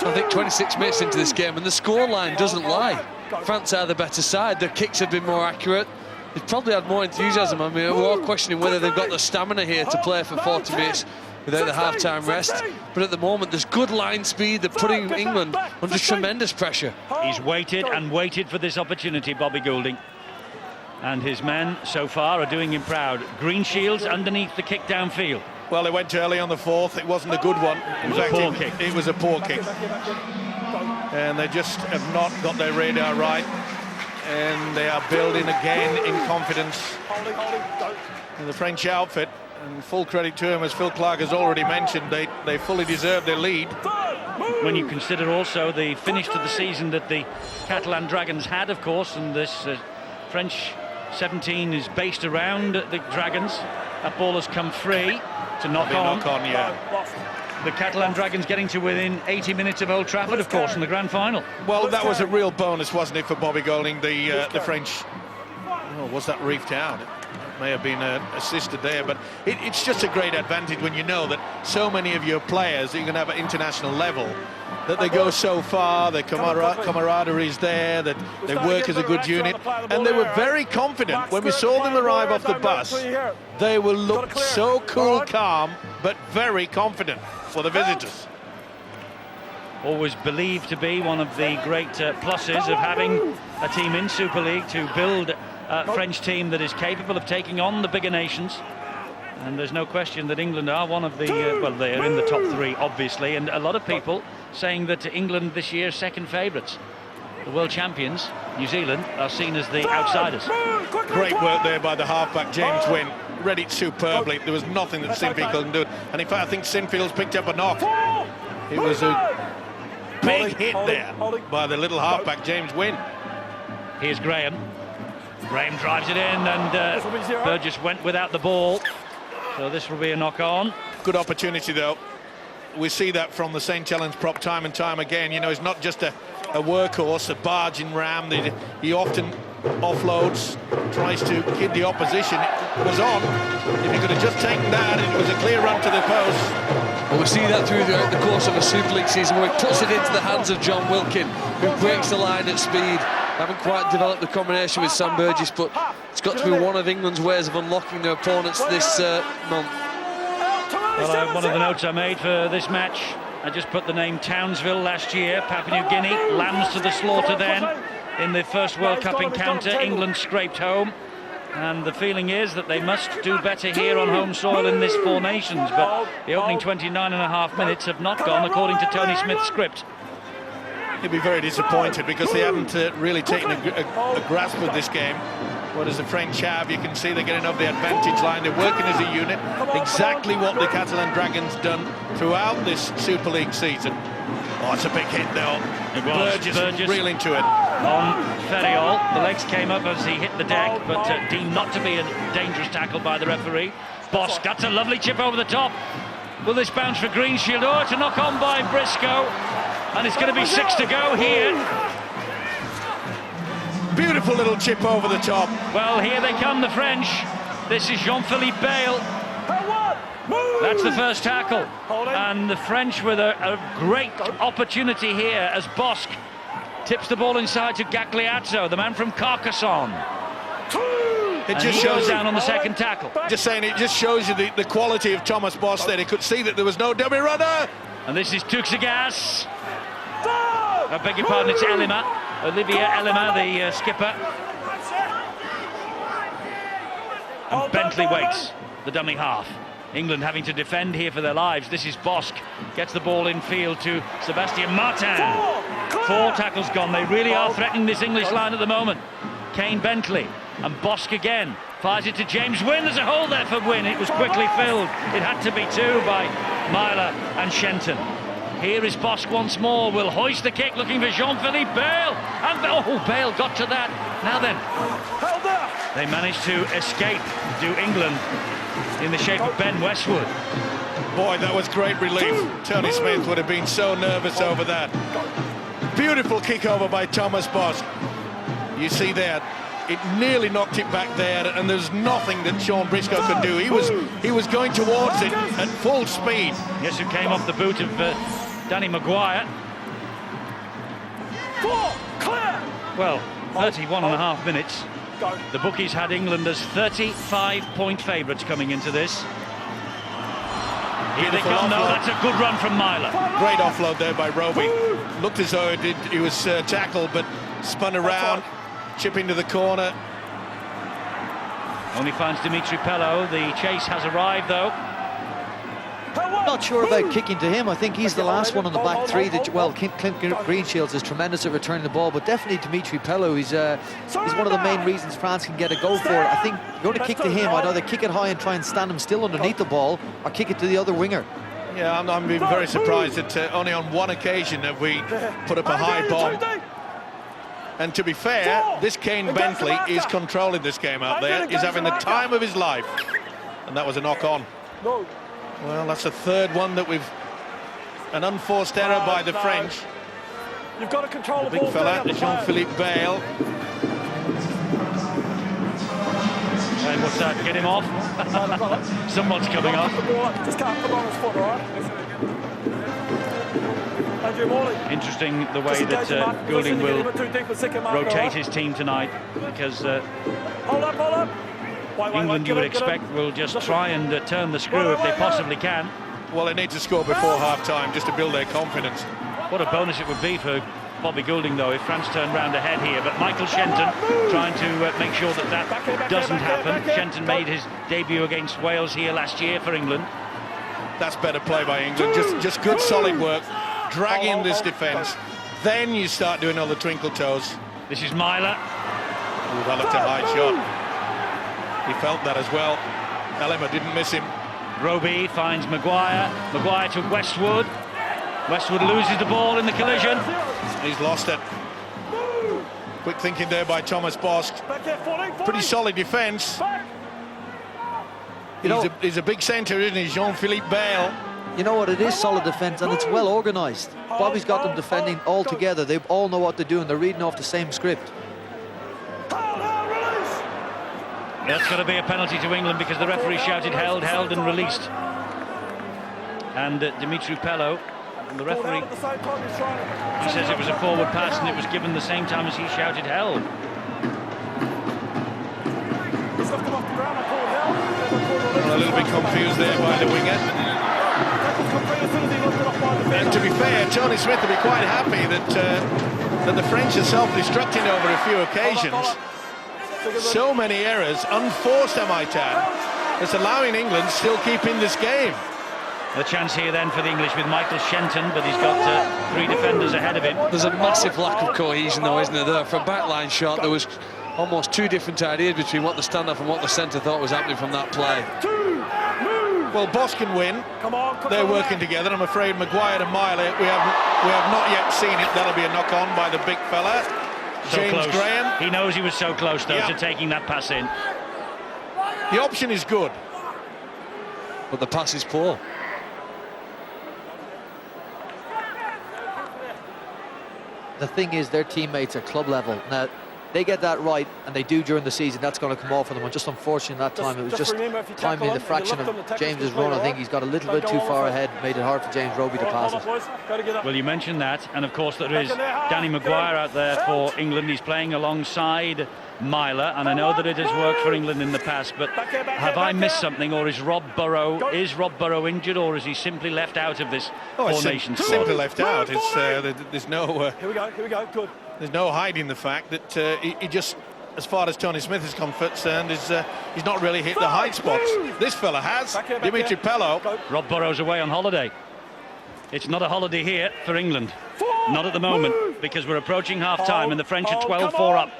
I think 26 minutes into this game and the scoreline doesn't lie. France are the better side. Their kicks have been more accurate. They've probably had more enthusiasm. I mean, we're all questioning whether they've got the stamina here to play for 40 minutes without the half-time rest. But at the moment, there's good line speed. They're putting England under tremendous pressure. He's waited and waited for this opportunity, Bobby Goulding. And his men so far are doing him proud. Greenshields underneath the kick downfield. Well, they went early on the fourth. It wasn't a good one. It was a poor kick. It was a poor kick. And they just have not got their radar right. And they are building again in confidence in the French outfit. And full credit to him, as Phil Clark has already mentioned, they fully deserve their lead. When you consider also the finish to the season that the Catalan Dragons had, of course, and this French 17 is based around the Dragons. That ball has come free to knock on. The Catalan Dragons getting to within 80 minutes of Old Trafford, of course, in the grand final. Well, that was a real bonus, wasn't it, for Bobby Golding, the French. Oh, was that reefed out? It may have been assisted there, but it's just a great advantage when you know that so many of your players that you're going to have at international level, that they go so far, their camaraderie is there, that they work as a good unit, and they were very confident when we saw them arrive off the bus. They will look so cool, calm, but very confident for the visitors. Always believed to be one of the great pluses of having a team in Super League, to build a French team that is capable of taking on the bigger nations. And there's no question that England are one of the, well, they're in the top three, obviously, and a lot of people saying that England this year second favourites. The world champions, New Zealand, are seen as the outsiders. Great work there by the halfback, James Wynn. Read it superbly. There was nothing that Sinfield couldn't do. And in fact, I think Sinfield's picked up a knock. It was a big hit there by the little halfback, James Wynn. Here's Graham. Graham drives it in, and Burgess went without the ball. So this will be a knock-on. Good opportunity, though. We see that from the St. Helens prop time and time again. You know, he's not just a workhorse, a barging ram. He often offloads, tries to kid the opposition. It was on. If he could have just taken that, it was a clear run to the post. Well, we see that throughout the course of a Super League season, where he puts it into the hands of John Wilkin, who breaks the line at speed. Haven't quite developed the combination with Sam Burgess, but it's got to be one of England's ways of unlocking their opponents this month. Well, one of the notes I made for this match, I just put the name Townsville last year, Papua New Guinea, lambs to the slaughter then. In the first World Cup encounter, England scraped home. And the feeling is that they must do better here on home soil in this Four Nations. But the opening 29.5 minutes have not gone according to Tony Smith's script. He'll be very disappointed because they haven't really taken a grasp of this game. Whereas the French have, you can see they're getting up the advantage line. They're working as a unit, exactly what the Catalan Dragons done throughout this Super League season. Oh, it's a big hit though. It was. Burgess reeling to it. On Ferriol, the legs came up as he hit the deck, but deemed not to be a dangerous tackle by the referee. Bosk, that's a lovely chip over the top. Will this bounce for Greenshield? Oh, it's a knock on by Briscoe, and it's going to be 6 to go here. Beautiful little chip over the top. Well, here they come, the French. This is Jean-Philippe Bale. That's the first tackle. And the French with a great opportunity here as Bosk tips the ball inside to Gagliazzo, the man from Carcassonne. It and just he shows goes down on the second tackle. Just saying, it just shows you the quality of Thomas Bosk there. He could see that there was no dummy runner. And this is Tuxigas. I beg your pardon, it's Elima. Olivier Elima, the skipper. And Bentley waits, the dummy half. England having to defend here for their lives. This is Bosk. Gets the ball in field to Sebastian Martin. 4 tackles gone. They really are threatening this English line at the moment. Kane Bentley and Bosk again. Fires it to James Wynn. There's a hole there for Wynn. It was quickly filled. It had to be 2 by Myler and Shenton. Here is Bosk once more. Will hoist the kick, looking for Jean-Philippe Bale. And oh, Bale got to that. Now then, they managed to escape, do England, in the shape of Ben Westwood. Boy, that was great relief. Tony Smith would have been so nervous over that. Beautiful kick over by Thomas Bosk. You see there, it nearly knocked it back there, and there's nothing that Sean Briscoe could do. He was going towards it at full speed. Yes, who came off the boot of Danny Maguire. Well, 31.5 minutes. The bookies had England as 35-point favourites coming into this. Here they come now. That's a good run from Myler. Great offload there by Roby. Looked as though he was tackled, but spun around, chip into the corner. Only finds Dimitri Pello. The chase has arrived, though. Not sure about kicking to him. I think he's the last one on the back three. Well, Clint Greenshields is tremendous at returning the ball, but definitely Dimitri Pello. He's one of the main reasons France can get a go for it. I think if you're going to kick to him, I'd either kick it high and try and stand him still underneath the ball, or kick it to the other winger. Yeah, I'm being very surprised that only on one occasion have we put up a high bomb. And to be fair, this Kane Bentley is controlling this game out there. He's having the time of his life. And that was a knock-on. Well, that's the third one that we've... An unforced error by the French. You've got to control the big ball. fella, Jean-Philippe Bale. And what's that? Get him off? Someone's coming off. Just can't put on his foot, all right? Interesting the way that Goulding will rotate his team tonight, because hold up. England, you would expect, will just try and turn the screw if they possibly can. Well, they need to score before half-time just to build their confidence. What a bonus it would be for Bobby Goulding, though, if France turned round ahead here. But Michael Shenton trying to make sure that that doesn't happen. Shenton made his debut against Wales here last year for England. That's better play by England. Just good, solid work. Drag in this defence. Then you start doing all the twinkle toes. This is Myler. Ooh, that looked a high shot. He felt that as well. Elima didn't miss him. Roby finds Maguire. Maguire to Westwood. Westwood loses the ball in the collision. He's lost it. Quick thinking there by Thomas Bosk. Pretty solid defence. He's a big centre, isn't he? Jean-Philippe Bale. You know what, it is solid defence and it's well organised. Bobby's got them defending all together. They all know what they're doing. They're reading off the same script. That's got to be a penalty to England, because the referee shouted held, and released. And Dimitri Pello, the referee, he says it was a forward pass and it was given the same time as he shouted held. Well, a little bit confused there by the winger. And to be fair, Tony Smith will be quite happy that the French are self-destructing over a few occasions. So many errors, unforced I might add. It's allowing England still keep in this game. The chance here then for the English with Michael Shenton, but he's got 3 defenders ahead of him. There's a massive lack of cohesion though, isn't there? For a backline shot, there was almost 2 different ideas between what the standoff and what the centre thought was happening from that play. Well, Boss can win. They're working together. I'm afraid Maguire and Myler, we have not yet seen it. That'll be a knock-on by the big fella. So James close. Graham. He knows he was so close, though, to taking that pass in. The option is good. But the pass is poor. The thing is, their teammates are club level. Now, they get that right, and they do during the season, that's going to come off for them. And just unfortunate that time, it was just timing the fraction of James's run. I think he's got a little bit too far ahead, made it hard for James Roby to pass it. Well, you mentioned that, and of course there is Danny Maguire out there for England. He's playing alongside Myler, and I know that it has worked for England in the past, but have I missed something, or is Rob Burrow injured, or is he simply left out of this Four-Nation squad? Simply left out. It's there's no here we go, good. There's no hiding the fact that he just, as far as Tony Smith is concerned, he's not really hit the high spots. This fella has. Dimitri Pello. Rob Burrow's away on holiday. It's not a holiday here for England. Not at the moment, because we're approaching half-time and the French are 12-4 up.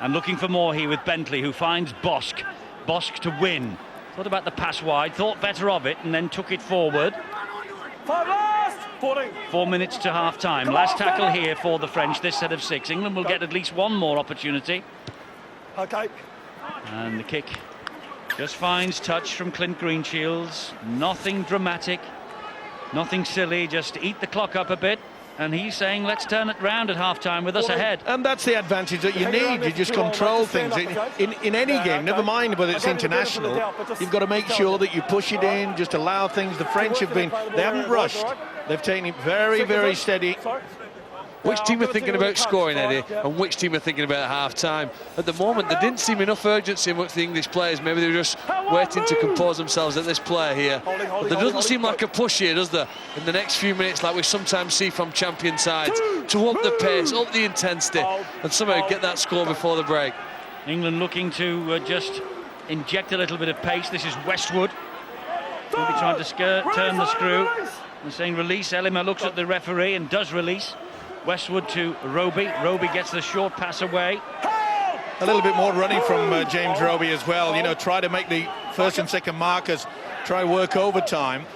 And looking for more here with Bentley, who finds Bosk. Bosk to win. Thought about the pass wide, thought better of it, and then took it forward. 4 minutes to half-time. Last tackle here for the French, this set of 6. England will get at least one more opportunity. Okay. And the kick just finds touch from Clint Greenshields. Nothing dramatic, nothing silly, just eat the clock up a bit. And he's saying, let's turn it round at half-time with us ahead. And that's the advantage that you need. You just control things. In any game, never mind whether it's international, you've got to make sure that you push it in, just allow things. The French they haven't rushed. They've taken it very, very steady. Which team are thinking about scoring, Eddie, and which team are thinking about half-time? At the moment, there didn't seem enough urgency amongst the English players. Maybe they were just waiting to compose themselves at this play here. But there doesn't seem like a push here, does there, in the next few minutes, like we sometimes see from champion sides, to up the pace, up the intensity, and somehow get that score before the break. England looking to just inject a little bit of pace. This is Westwood. Will be trying to turn the screw. And saying release. Elima looks at the referee and does release. Westwood to Roby. Roby gets the short pass away. A little bit more running from James Roby as well. You know, try to make the first and second markers try work overtime.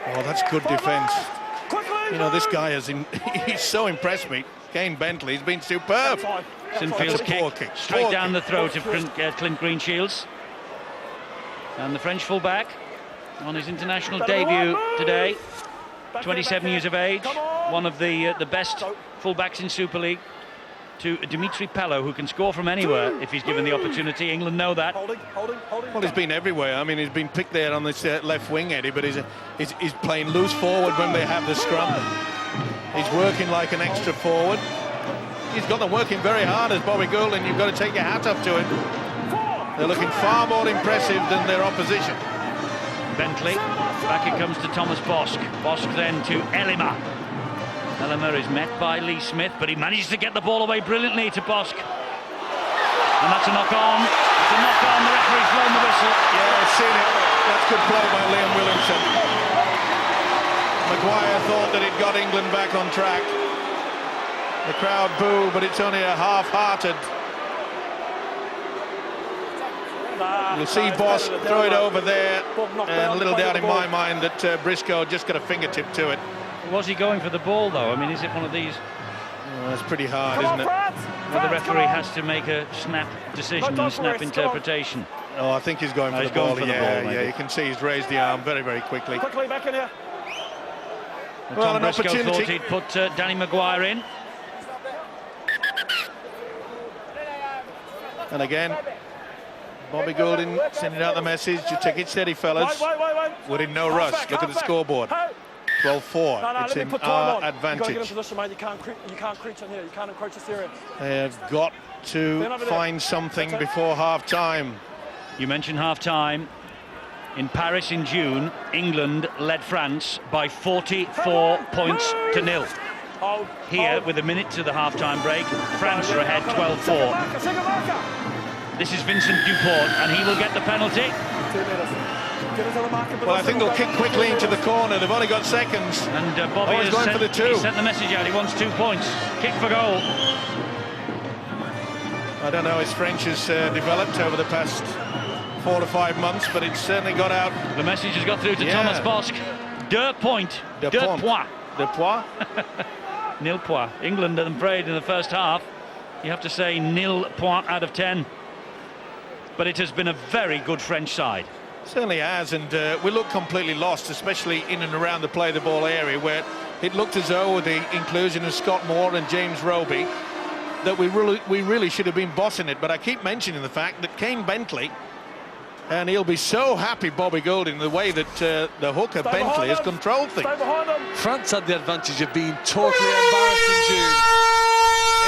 Oh, that's good defence. You know, this guy he's so impressed me. Kane Bentley's been superb. Sinfield's That's a poor kick kick. straight Poor down kick. the throat of Clint Greenshields. And the French fullback on his international debut today, 27 years of age, one of the best fullbacks in Super League, to Dimitri Pello, who can score from anywhere if he's given the opportunity. England know that. Well, he's been everywhere. I mean, he's been picked there on this left wing, Eddie, but he's playing loose forward when they have the scrum. He's working like an extra forward. He's got them working very hard as Bobby Gould, and you've got to take your hat off to him. They're looking far more impressive than their opposition. Bentley, back it comes to Thomas Bosk. Bosk then to Elima. Elima is met by Lee Smith, but he manages to get the ball away brilliantly to Bosk. And that's a knock-on. It's a knock-on, the referee's blown the whistle. Yeah, I've seen it. That's good play by Liam Williamson. Maguire thought that it got England back on track. The crowd boo, but it's only a half-hearted. You'll see Bosk throw it over there, and a little doubt in my mind that Briscoe just got a fingertip to it. Was he going for the ball, though? I mean, is it one of these That's pretty hard, isn't it? where the referee has to make a snap decision and a snap interpretation? Oh, I think he's going for he's the ball. going for the Yeah, ball, maybe. yeah, you can see he's raised the arm very, very quickly. Quickly back in here. Well, Tom an Briscoe thought opportunity. he'd put Danny Maguire in. And again, Bobby Goulding sending out the message, you take it steady, fellas. Wait. We're in no rush. Look at the scoreboard. 12-4. No, It's let me in put time our on. You've got to get in advantage. position, mate. You can't creep in here. You can't encroach the steering. They have got to find something before half-time. You mentioned half-time. In Paris in June, England led France by 44 points to nil. Here, with a minute to the half-time break, France are ahead 12-4. This is Vincent Duport, and he will get the penalty. 2 minutes. Get into the market. Well, I think they'll kick quickly into the corner. They've only got seconds. And Bobby he's has going sent, for the two. he sent the message out. He wants 2 points. Kick for goal. I don't know how his French has developed over the past 4 to 5 months, but it's certainly got out. The message has got through to Yeah. Thomas Bosk. Deux points. De Deux point. points. De points. Nil point. England and played in the first half. You have to say nil point out of 10. But it has been a very good French side. Certainly has, and we look completely lost, especially in and around the play the ball area, where it looked as though with the inclusion of Scott Moore and James Roby that we really should have been bossing it. But I keep mentioning the fact that Kane Bentley, and he'll be so happy, Bobby Goulding, the way that the hooker Bentley has controlled things. Stay behind them. France had the advantage of being totally embarrassed in June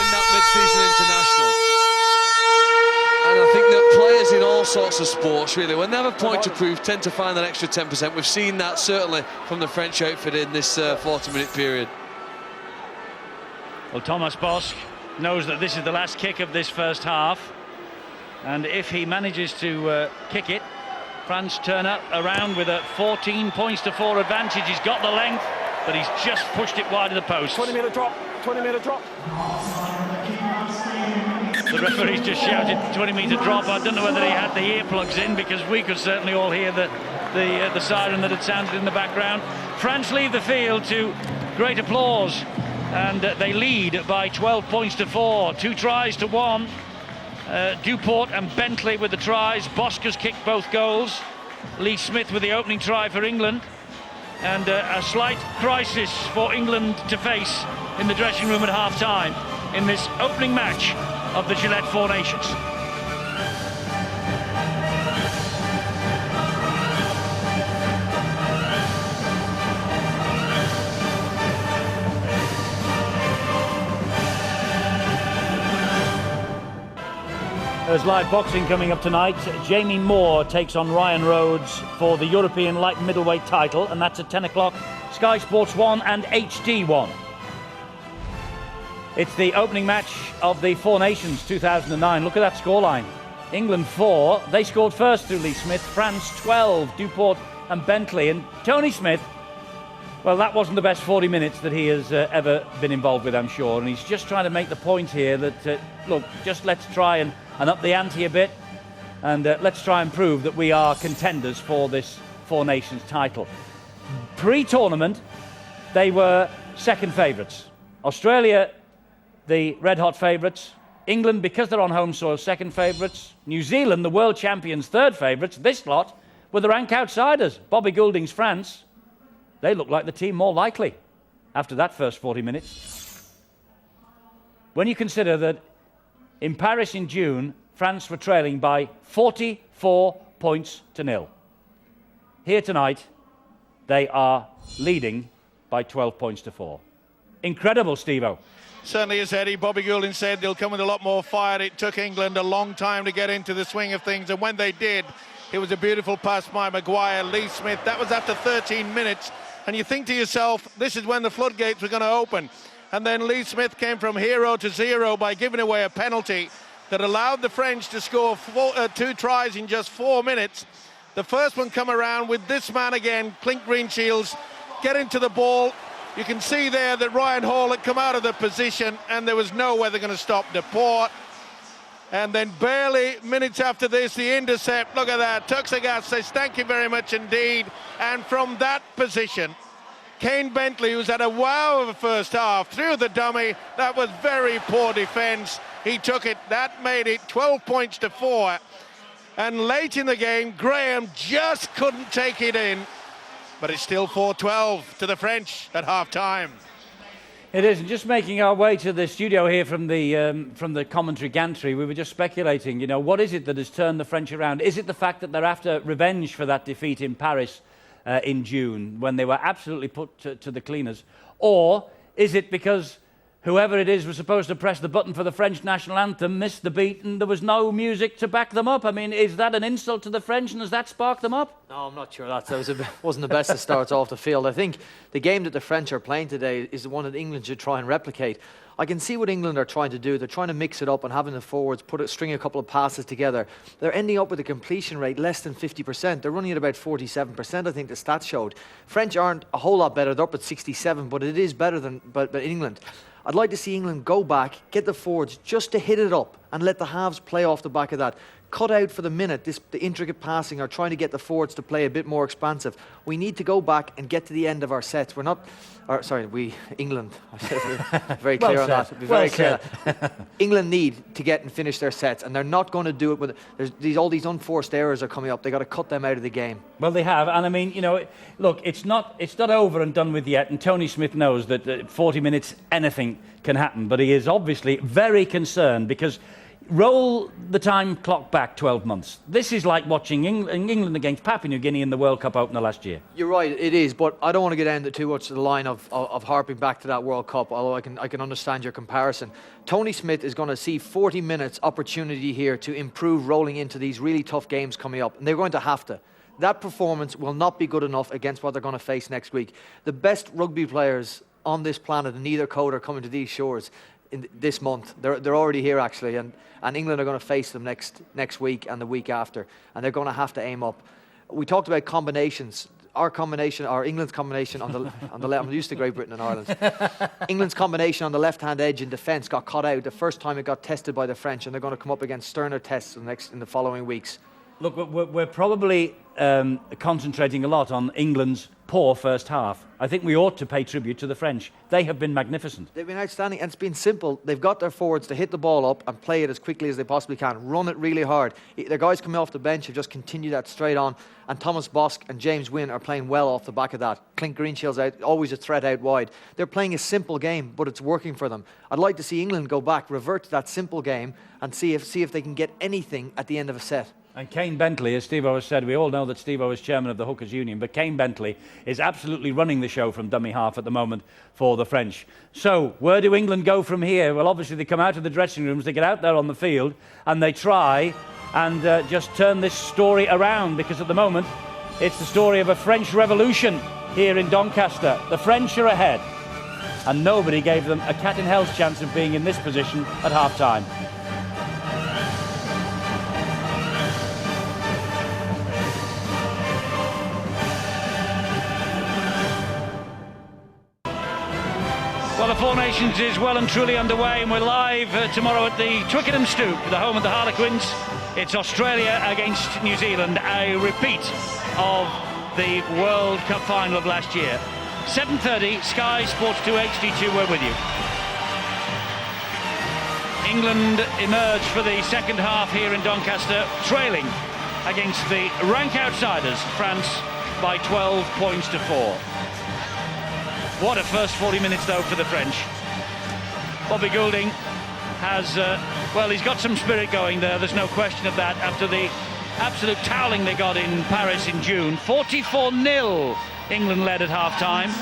in that mid-season international. And I think that players in all sorts of sports, really, when they have a point to prove, tend to find that extra 10%. We've seen that certainly from the French outfit in this 40-minute period. Well, Thomas Bosk knows that this is the last kick of this first half. And if he manages to kick it, France turn up around with a 14 points to 4 advantage. He's got the length, but he's just pushed it wide of the post. 20-metre drop. 20-metre drop. The referee's just shouted 20-metre drop. I don't know whether he had the earplugs in, because we could certainly all hear the siren that had sounded in the background. France leave the field to great applause, and they lead by 12 points to 4. 2 tries to 1. Duport and Bentley with the tries. Bosk has kicked both goals. Lee Smith with the opening try for England. And a slight crisis for England to face in the dressing room at half-time in this opening match of the Gillette Four Nations. There's live boxing coming up tonight. Jamie Moore takes on Ryan Rhodes for the European light middleweight title, and that's at 10 o'clock, Sky Sports 1 and HD1. It's the opening match of the Four Nations 2009. Look at that scoreline. England 4. They scored first through Lee Smith. France 12. Duport and Bentley. And Tony Smith, well, that wasn't the best 40 minutes that he has ever been involved with, I'm sure. And he's just trying to make the point here that, look, just let's try and up the ante a bit. And let's try and prove that we are contenders for this Four Nations title. Pre-tournament, they were second favourites. Australia the red-hot favourites. England, because they're on home soil, second favourites. New Zealand, the world champions, third favourites. This lot were the rank outsiders. Bobby Goulding's France, they look like the team more likely after that first 40 minutes. When you consider that in Paris in June, France were trailing by 44 points to nil. Here tonight, they are leading by 12 points to 4. Incredible, Steve-O. Certainly is, Eddie. Bobby Goulding said they'll come with a lot more fire. It took England a long time to get into the swing of things, and when they did, it was a beautiful pass by Maguire. Lee Smith, that was after 13 minutes, and you think to yourself, this is when the floodgates were going to open. And then Lee Smith came from hero to zero by giving away a penalty that allowed the French to score 2 tries in just 4 minutes. The first one come around with this man again, Clint Greenshields, getting to the ball. You can see there that Ryan Hall had come out of the position and there was no way they're going to stop Deporte. And then barely minutes after this, the intercept, look at that. Tuxegas says, thank you very much indeed. And from that position, Kane Bentley, who's had a wow of a first half, threw the dummy. That was very poor defence. He took it. That made it 12 points to 4. And late in the game, Graham just couldn't take it in. But it's still 4-12 to the French at half-time. It is. And just making our way to the studio here from the commentary gantry, we were just speculating, you know, what is it that has turned the French around? Is it the fact that they're after revenge for that defeat in Paris in June, when they were absolutely put to the cleaners? Or is it because whoever it is was supposed to press the button for the French national anthem, missed the beat, and there was no music to back them up? I mean, is that an insult to the French, and has that sparked them up? No, I'm not sure that wasn't the best of starts off the field. I think the game that the French are playing today is the one that England should try and replicate. I can see what England are trying to do. They're trying to mix it up and having the forwards string a couple of passes together. They're ending up with a completion rate less than 50%. They're running at about 47%, I think the stats showed. French aren't a whole lot better. They're up at 67, but it is better than England. I'd like to see England go back, get the forwards just to hit it up and let the halves play off the back of that. Cut out for the minute the intricate passing or trying to get the forwards to play a bit more expansive. We need to go back and get to the end of our sets. England. I said very clear on that. Be very clear. England need to get and finish their sets, and they're not going to do it with all these unforced errors are coming up. They've got to cut them out of the game. Well, they have, and I mean, you know, look, it's not over and done with yet, and Tony Smith knows that 40 minutes, anything can happen, but he is obviously very concerned because roll the time clock back 12 months. This is like watching England against Papua New Guinea in the World Cup opener last year. You're right, it is, but I don't want to get into too much of the line of harping back to that World Cup, although I can understand your comparison. Tony Smith is going to see 40 minutes opportunity here to improve rolling into these really tough games coming up, and they're going to have to. That performance will not be good enough against what they're going to face next week. The best rugby players on this planet in either code are coming to these shores in this month. They're already here actually, and England are going to face them next week and the week after, and they're going to have to aim up. We talked about combinations. England's combination on the left. I'm used to Great Britain and Ireland. England's combination on the left-hand edge in defence got cut out the first time it got tested by the French, and they're going to come up against sterner tests in the following weeks. Look, we're probably concentrating a lot on England's poor first half. I think we ought to pay tribute to the French. They have been magnificent. They've been outstanding, and it's been simple. They've got their forwards to hit the ball up and play it as quickly as they possibly can. Run it really hard. Their guys coming off the bench have just continued that straight on, and Thomas Bosk and James Wynne are playing well off the back of that. Clint Greenshield's out, always a threat out wide. They're playing a simple game, but it's working for them. I'd like to see England go back, revert to that simple game, and see if they can get anything at the end of a set. And Kane Bentley, as Steve-O has said, we all know that Steve-O is chairman of the Hookers Union, but Kane Bentley is absolutely running the show from dummy half at the moment for the French. So, where do England go from here? Well, obviously they come out of the dressing rooms, they get out there on the field, and they try and just turn this story around, because at the moment it's the story of a French revolution here in Doncaster. The French are ahead, and nobody gave them a cat in hell's chance of being in this position at half-time. Well, the Four Nations is well and truly underway, and we're live tomorrow at the Twickenham Stoop, the home of the Harlequins. It's Australia against New Zealand, a repeat of the World Cup final of last year. 7:30, Sky Sports 2 HD2, we're with you. England emerge for the second half here in Doncaster, trailing against the rank outsiders, France, by 12 points to 4. What a first 40 minutes, though, for the French. Bobby Goulding has, well, he's got some spirit going there, there's no question of that, after the absolute toweling they got in Paris in June. 44-0 England led at half-time.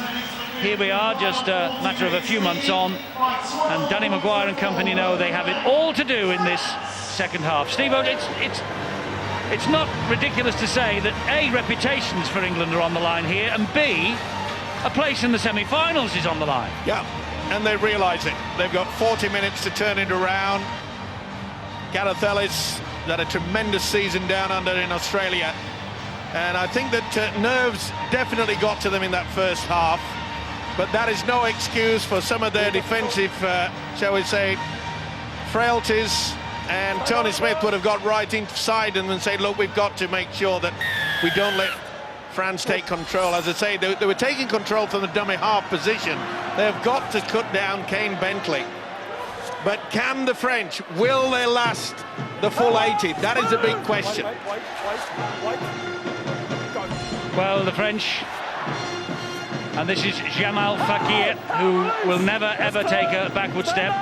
Here we are, just a matter of a few months on, and Danny Maguire and company know they have it all to do in this second half. Steve, it's not ridiculous to say that A, reputations for England are on the line here, and B, a place in the semi-finals is on the line. Yeah, and they realise it. They've got 40 minutes to turn it around. Gareth Ellis had a tremendous season down under in Australia, and I think that nerves definitely got to them in that first half. But that is no excuse for some of their defensive, shall we say, frailties. And Tony Smith would have got right inside them and said, look, we've got to make sure that we don't let France take control. As I say, they were taking control from the dummy half position. They've got to cut down Kane Bentley. But can the French, will they last the full 80? That is a big question. Well, the French, and this is Jamal Fakir, who will never ever take a backward step.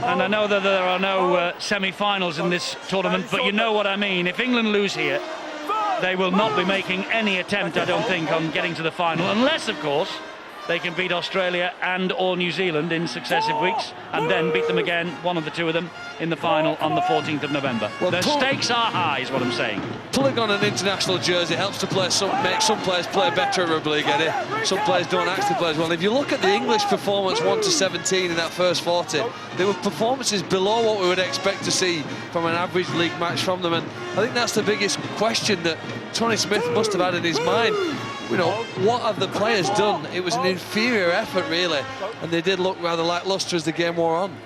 And I know that there are no semi-finals in this tournament, but you know what I mean. If England lose here, they will not be making any attempt, I don't think, on getting to the final, unless, of course, they can beat Australia and or New Zealand in successive weeks, and then beat them again, one of the two of them, in the final on the 14th of November. Well, the stakes are high, is what I'm saying. Pulling on an international jersey helps to make some players play better at rugby league, Eddie. Some players don't actually play as well. If you look at the English performance 1-17 in that first 40, there were performances below what we would expect to see from an average league match from them, and I think that's the biggest question that Tony Smith must have had in his mind. You know, what have the players done? It was an inferior effort, really, and they did look rather lacklustre as the game wore on.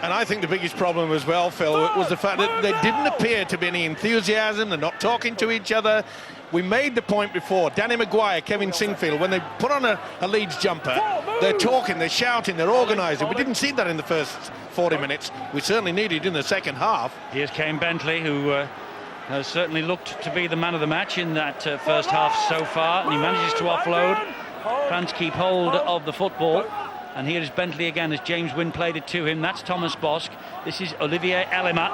And I think the biggest problem as well, Phil, was the fact that there didn't appear to be any enthusiasm. They're not talking to each other. We made the point before, Danny Maguire, Kevin Sinfield, when they put on a Leeds jumper, they're talking, they're shouting, they're organising. We didn't see that in the first 40 minutes. We certainly needed in the second half. Here's Kane Bentley, who has certainly looked to be the man of the match in that first half so far, and he manages to offload. France keep hold of the football, and here is Bentley again as James Wynn played it to him. That's Thomas Bosk. This is Olivier Elema,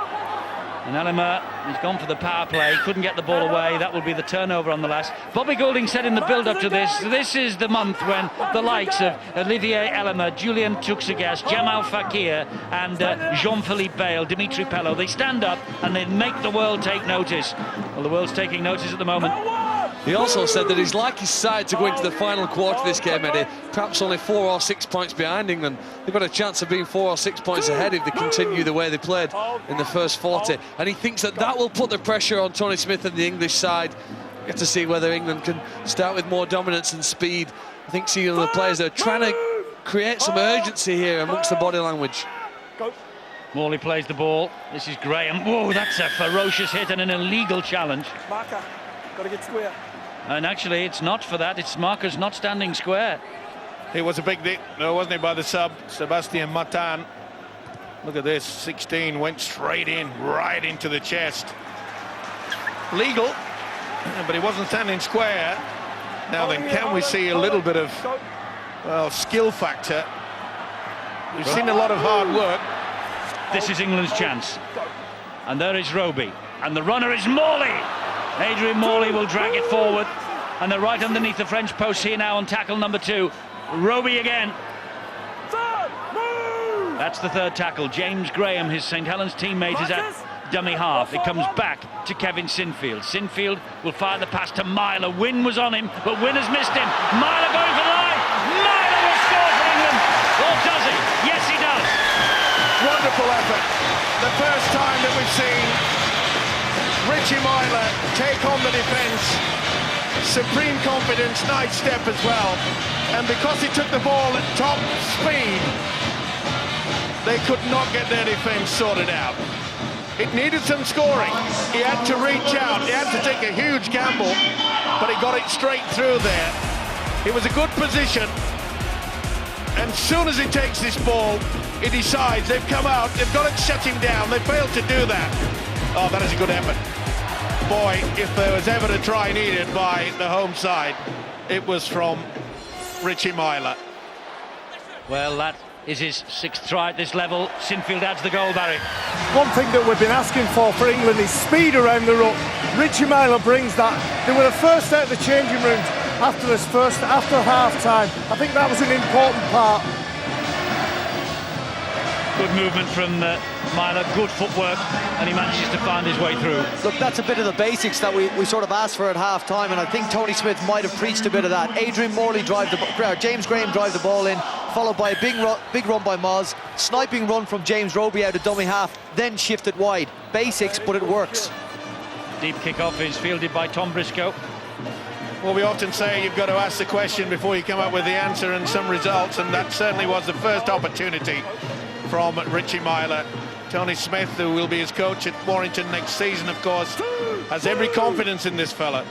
and Elema has gone for the power play, couldn't get the ball away. That will be the turnover on the last. Bobby Goulding said in the build-up to this is the month when the likes of Olivier Elema, Julian Tuxegas, Jamal Fakir and Jean-Philippe Bale, Dimitri Pello, they stand up and they make the world take notice. Well, the world's taking notice at the moment. He also said that he's like his side to go into the final quarter of this game, Eddie, perhaps only 4 or 6 points behind England. They've got a chance of being 4 or 6 points ahead if they continue the way they played in the first 40. And he thinks that that will put the pressure on Tony Smith and the English side. We have to see whether England can start with more dominance and speed. I think seeing the players that are trying to create some urgency here amongst the body language. Morley plays the ball. This is Graham. Whoa, that's a ferocious hit and an illegal challenge. Marker, got to get square. And actually, it's not for that. It's markers not standing square. It was a big hit, no, wasn't it, by the sub, Sebastian Matan. Look at this, 16 went straight in, right into the chest. Legal, but he wasn't standing square. Now then, can we see a little bit of, well, skill factor? We've seen a lot of hard work. This is England's chance. And there is Roby. And the runner is Morley. Adrian Morley will drag it forward, and they're right underneath the French post here now on tackle number 2. Roby again. That's the third tackle. James Graham, his St Helens teammate, is at dummy half. It comes back to Kevin Sinfield. Sinfield will fire the pass to Myler. Wynn was on him, but Wynn has missed him. Myler going for the line. Myler will score for England. Or does he? Yes, he does. Wonderful effort. The first time that we've seen Richie Myler take on the defence. Supreme confidence, nice step as well. And because he took the ball at top speed, they could not get their defence sorted out. It needed some scoring. He had to reach out, he had to take a huge gamble, but he got it straight through there. It was a good position. And as soon as he takes this ball, he decides they've come out, they've got to shut him down, they failed to do that. Oh, that is a good effort. Boy, if there was ever a try needed by the home side, it was from Richie Myler. Well, that is his 6th try at this level. Sinfield adds the goal, Barry. One thing that we've been asking for England is speed around the ruck. Richie Myler brings that. They were the first out of the changing rooms after half-time. I think that was an important part. Good movement from Myler, good footwork, and he manages to find his way through. Look, that's a bit of the basics that we sort of asked for at half-time, and I think Tony Smith might have preached a bit of that. Adrian Morley James Graham drive the ball in, followed by a big run by Moz, sniping run from James Roby out of dummy half, then shifted wide. Basics, but it works. Deep kick-off is fielded by Tom Briscoe. Well, we often say you've got to ask the question before you come up with the answer and some results, and that certainly was the first opportunity from Richie Myler. Tony Smith, who will be his coach at Warrington next season, of course, has every confidence in this fella.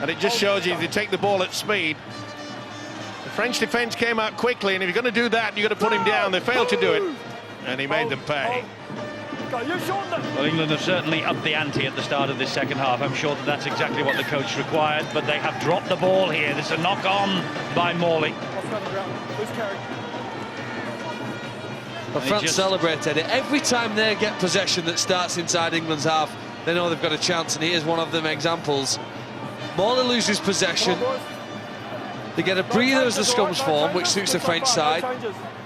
And it just shows you, if you take the ball at speed, the French defence came out quickly, and if you're going to do that, you've got to put him down. They failed to do it, and he made them pay. Well, England have certainly upped the ante at the start of this second half. I'm sure that that's exactly what the coach required, but they have dropped the ball here. There's a knock-on by Morley. But France celebrate, Eddie. Every time they get possession that starts inside England's half, they know they've got a chance, and here's one of them examples. Morley loses possession. They get a breather as the scrums form, which suits the French side.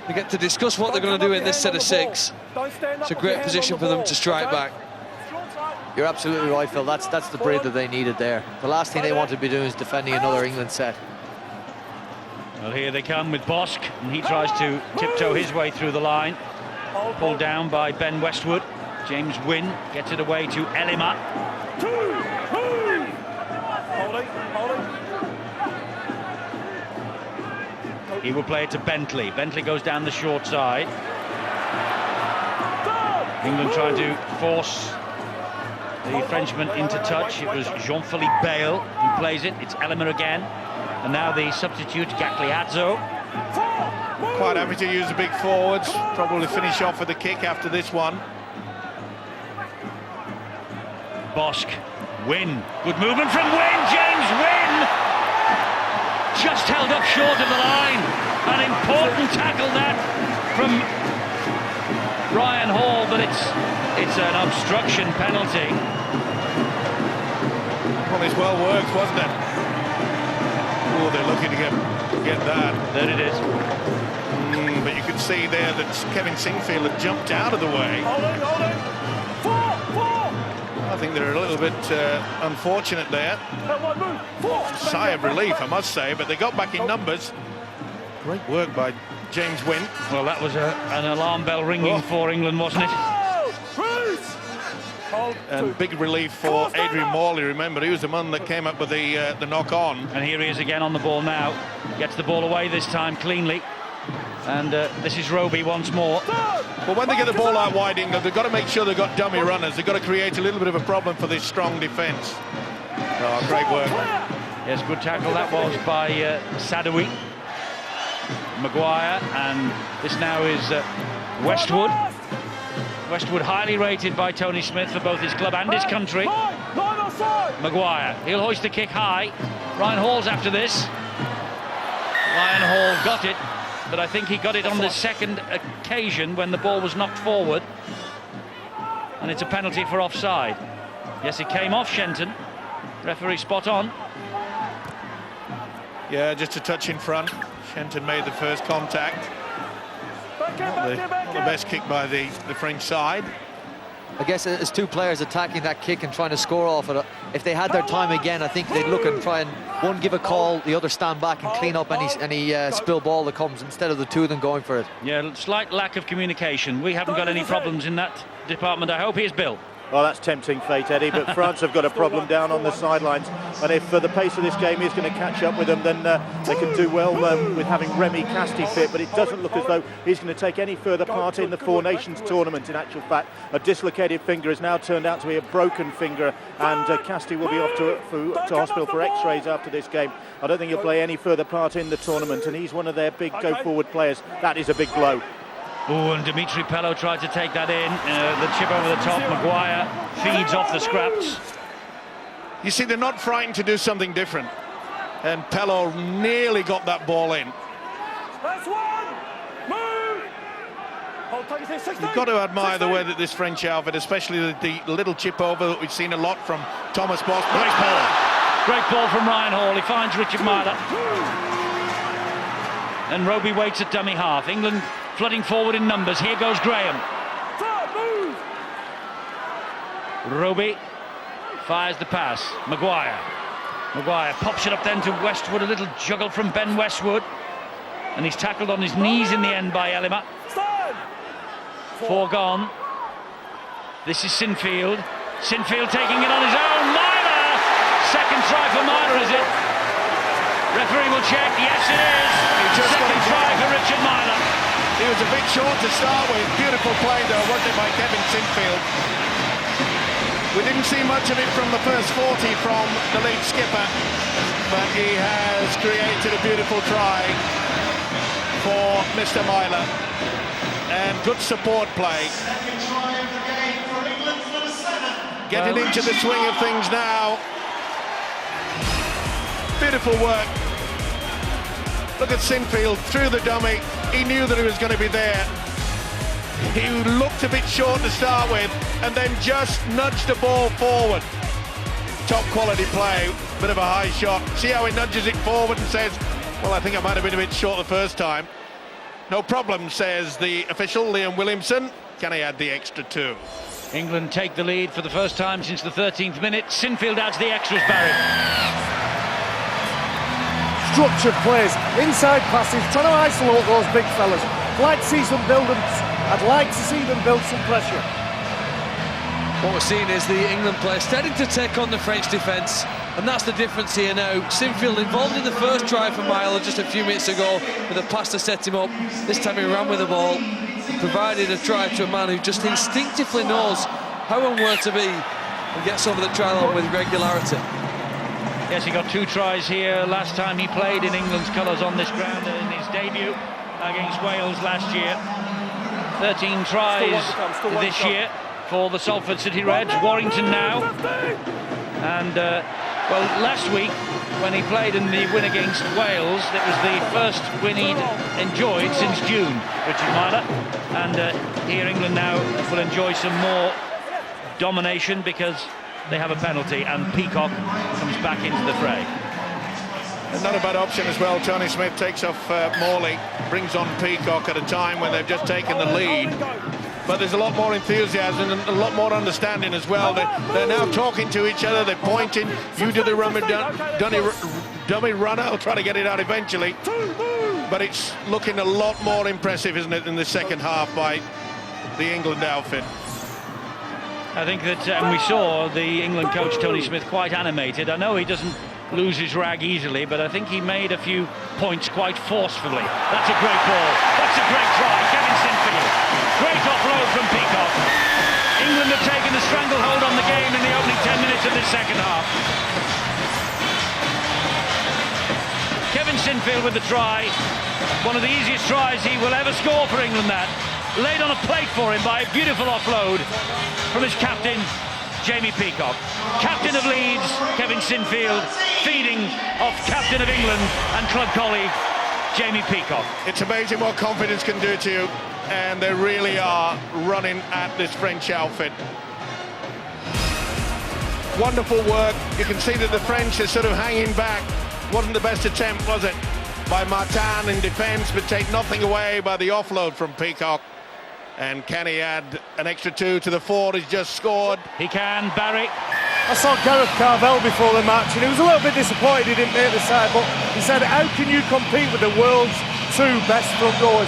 They get to discuss what they're going to do in this set of 6. It's a great position for them to strike back. You're absolutely right, Phil. That's the breather they needed there. The last thing they want to be doing is defending another England set. Well, here they come with Bosk, and he tries to tiptoe his way through the line. Pulled down by Ben Westwood. James Wynn gets it away to Elima. He will play it to Bentley. Bentley goes down the short side. England trying to force the Frenchman into touch. It was Jean-Philippe Bale who plays it. It's Elima again. And now the substitute, Gagliazzo. Quite happy to use the big forwards. Probably finish off with a kick after this one. Bosk. Wynn. Good movement from Wynn. James Wynn! Just held up short of the line. An important tackle that from Ryan Hall, but it's an obstruction penalty. Well, it's well worked, wasn't it? Oh, they're looking to get that. There it is. But you can see there that Kevin Sinfield had jumped out of the way. I think they're a little bit unfortunate there. Sigh of relief, I must say, but they got back in numbers. Great work by James Wynn. Well, that was an alarm bell ringing for England, wasn't it? And big relief for Adrian Morley. Remember, he was the one that came up with the knock-on. And here he is again on the ball now. Gets the ball away this time cleanly. And this is Roby once more. Well, when they get the ball out wide, England, they've got to make sure they've got dummy runners. They've got to create a little bit of a problem for this strong defence. Oh, great work. Yes, good tackle that was by Sadawi. Maguire, and this now is Westwood. Westwood highly rated by Tony Smith for both his club and his country. Maguire, he'll hoist the kick high. Ryan Hall's after this. Ryan Hall got it, but I think he got it on the second occasion when the ball was knocked forward. And it's a penalty for offside. Yes, it came off Shenton. Referee spot on. Yeah, just a touch in front. Shenton made the first contact. Not the best kick by the French side. I guess it's 2 players attacking that kick and trying to score off it. If they had their time again, I think they'd look and try and one give a call, the other stand back and clean up any spill ball that comes, instead of the 2 of them going for it. Yeah, slight lack of communication. We haven't got any problems in that department, I hope. Here's Bill. Well, that's tempting fate, Eddie, but France have got a problem down on the sidelines, and if the pace of this game is going to catch up with them, then they can do well with having Remy Casti fit, but it doesn't look as though he's going to take any further part in the Four Nations tournament. In actual fact, a dislocated finger has now turned out to be a broken finger, and Casti will be off to hospital for x-rays after this game. I don't think he'll play any further part in the tournament, and he's one of their big go-forward players. That is a big blow. Oh, and Dimitri Pello tried to take that in. The chip over the top. Maguire feeds off the scraps. You see, they're not frightened to do something different. And Pello nearly got that ball in. That's one. Move. Hold tight, 16. You've got to admire the way that this French outfit, especially the little chip over that we've seen a lot from Thomas Boss. Great ball from Ryan Hall. He finds Richard Myler. And Roby waits at dummy half. England flooding forward in numbers. Here goes Graham. Roby fires the pass. Maguire pops it up then to Westwood. A little juggle from Ben Westwood. And he's tackled on his knees in the end by Elima. 4 gone. This is Sinfield. Sinfield taking it on his own. Myler! Second try for Myler, is it? Referee will check. Yes, it is. Second try for Richard Myler. He was a bit short to start with. Beautiful play, though, wasn't it, by Kevin Sinfield? We didn't see much of it from the first 40 from the lead skipper, but he has created a beautiful try for Mr. Myler. And good support play. Getting into the swing of things now. Beautiful work. Look at Sinfield through the dummy. He knew that he was going to be there. He looked a bit short to start with and then just nudged the ball forward. Top quality play, bit of a high shot. See how he nudges it forward and says, well, I think I might have been a bit short the first time. No problem, says the official, Liam Williamson. Can he add the extra 2? England take the lead for the first time since the 13th minute. Sinfield adds the extras, Barry. Structured plays, inside passes, trying to isolate those big fellas. I'd like to see them build some pressure. What we're seeing is the England players starting to take on the French defence, and that's the difference here now. Sinfield involved in the first try for Myler just a few minutes ago with a pass to set him up. This time he ran with the ball, provided a try to a man who just instinctively knows how and where to be and gets over the try line with regularity. Yes, he got 2 tries here last time he played in England's colours on this ground in his debut against Wales last year. 13 tries this year for the Salford City Reds. Warrington now. And, well, last week when he played in the win against Wales, it was the first win he'd enjoyed since June, Richard Myler. And here England now will enjoy some more domination because they have a penalty and Peacock comes back into the fray. And not a bad option as well. Tony Smith takes off Morley, brings on Peacock at a time when they've just taken the lead. But there's a lot more enthusiasm and a lot more understanding as well. They're now talking to each other, they're pointing. You do the dummy runner, I'll try to get it out eventually. But it's looking a lot more impressive, isn't it, in the second half by the England outfit. I think that we saw the England coach Tony Smith quite animated. I know he doesn't lose his rag easily, but I think he made a few points quite forcefully. That's a great ball. That's a great try. Kevin Sinfield. Great offload from Peacock. England have taken the stranglehold on the game in the opening 10 minutes of this second half. Kevin Sinfield with the try. One of the easiest tries he will ever score for England, that. Laid on a plate for him by a beautiful offload from his captain, Jamie Peacock. Captain of Leeds, Kevin Sinfield, feeding off captain of England and club colleague, Jamie Peacock. It's amazing what confidence can do to you, and they really are running at this French outfit. Wonderful work. You can see that the French are sort of hanging back. Wasn't the best attempt, was it, by Martin in defence, but take nothing away by the offload from Peacock. And can he add an extra 2 to the 4? He's just scored. He can, Barry. I saw Gareth Carvell before the match and he was a little bit disappointed he didn't make the side, but he said, how can you compete with the world's 2 best front rowers?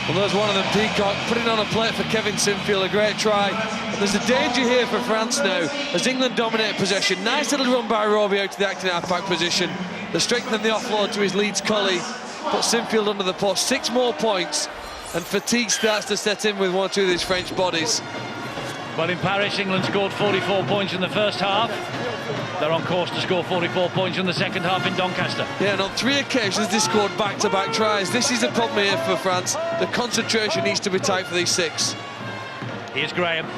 Well, there's one of them, Peacock, putting on a plate for Kevin Sinfield, a great try. And there's a danger here for France now, as England dominate possession. Nice little run by Roby out to the acting half-back position. They strengthen the offload to his Leeds colleague, put Sinfield under the post. 6 more points, and fatigue starts to set in with 1 or 2 of these French bodies. Well, in Paris, England scored 44 points in the first half. They're on course to score 44 points in the second half in Doncaster. Yeah, and on 3 occasions they scored back-to-back tries. This is a problem here for France. The concentration needs to be tight for these 6. Here's Graham.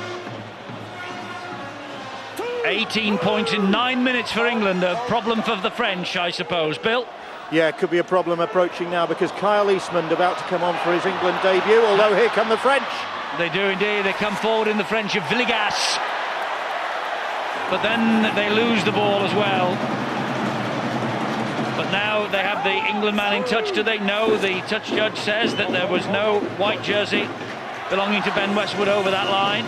18 points in 9 minutes for England. A problem for the French, I suppose. Bill? Yeah, it could be a problem approaching now because Kyle Eastman about to come on for his England debut, although here come the French. They do indeed. They come forward in the French of Villegas. But then they lose the ball as well. But now they have the England man in touch. Do they know? The touch judge says that there was no white jersey belonging to Ben Westwood over that line.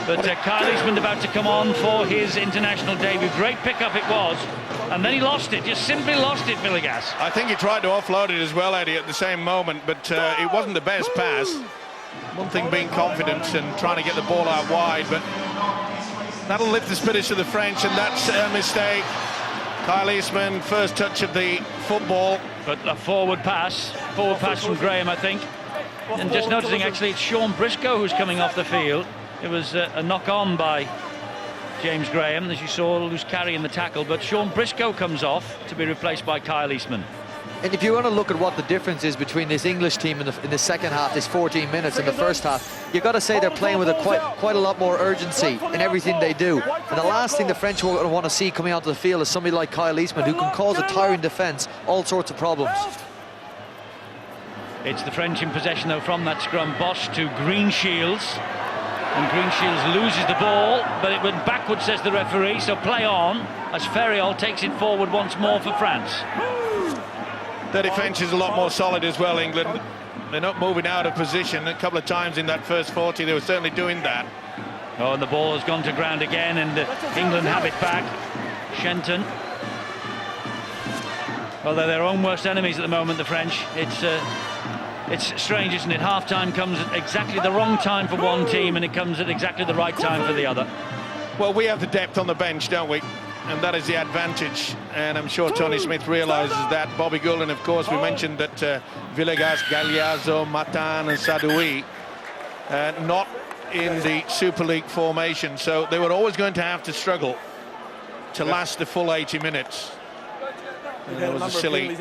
But Kyle Eastman about to come on for his international debut. Great pickup it was. And then he lost it, just simply lost it, Villegas. I think he tried to offload it as well, Eddie, at the same moment, but it wasn't the best pass. One thing being confident and trying to get the ball out wide, but that'll lift the spirits of the French, and that's a mistake. Kyle Eastman, first touch of the football. But a forward pass from Graham, I think. And just noticing, actually, it's Sean Briscoe who's coming off the field. It was a knock-on by James Graham, as you saw, loose carry in the tackle, but Sean Briscoe comes off to be replaced by Kyle Eastman. And if you want to look at what the difference is between this English team in the second half, this 14 minutes in the first half, you've got to say they're playing with quite a lot more urgency in everything they do. And the last thing the French will want to see coming onto the field is somebody like Kyle Eastman, who can cause a tiring defence all sorts of problems. It's the French in possession, though, from that scrum. Bosch to Greenshields. And Greenshields loses the ball, but it went backwards, says the referee, so play on as Ferriol takes it forward once more for France. Their defence is a lot more solid as well, England. They're not moving out of position. A couple of times in that first 40, they were certainly doing that. Oh, and the ball has gone to ground again, and England have it back. Shenton. Well, they're their own worst enemies at the moment, the French. It's strange, isn't it? Half-time comes at exactly the wrong time for one team, and it comes at exactly the right time for the other. Well, we have the depth on the bench, don't we? And that is the advantage, and I'm sure Tony Smith realises that. Bobby Goulden, of course, we mentioned that Villegas, Gallardo, Matan and Sadoui not in the Super League formation, so they were always going to have to struggle to last the full 80 minutes. And there was a silly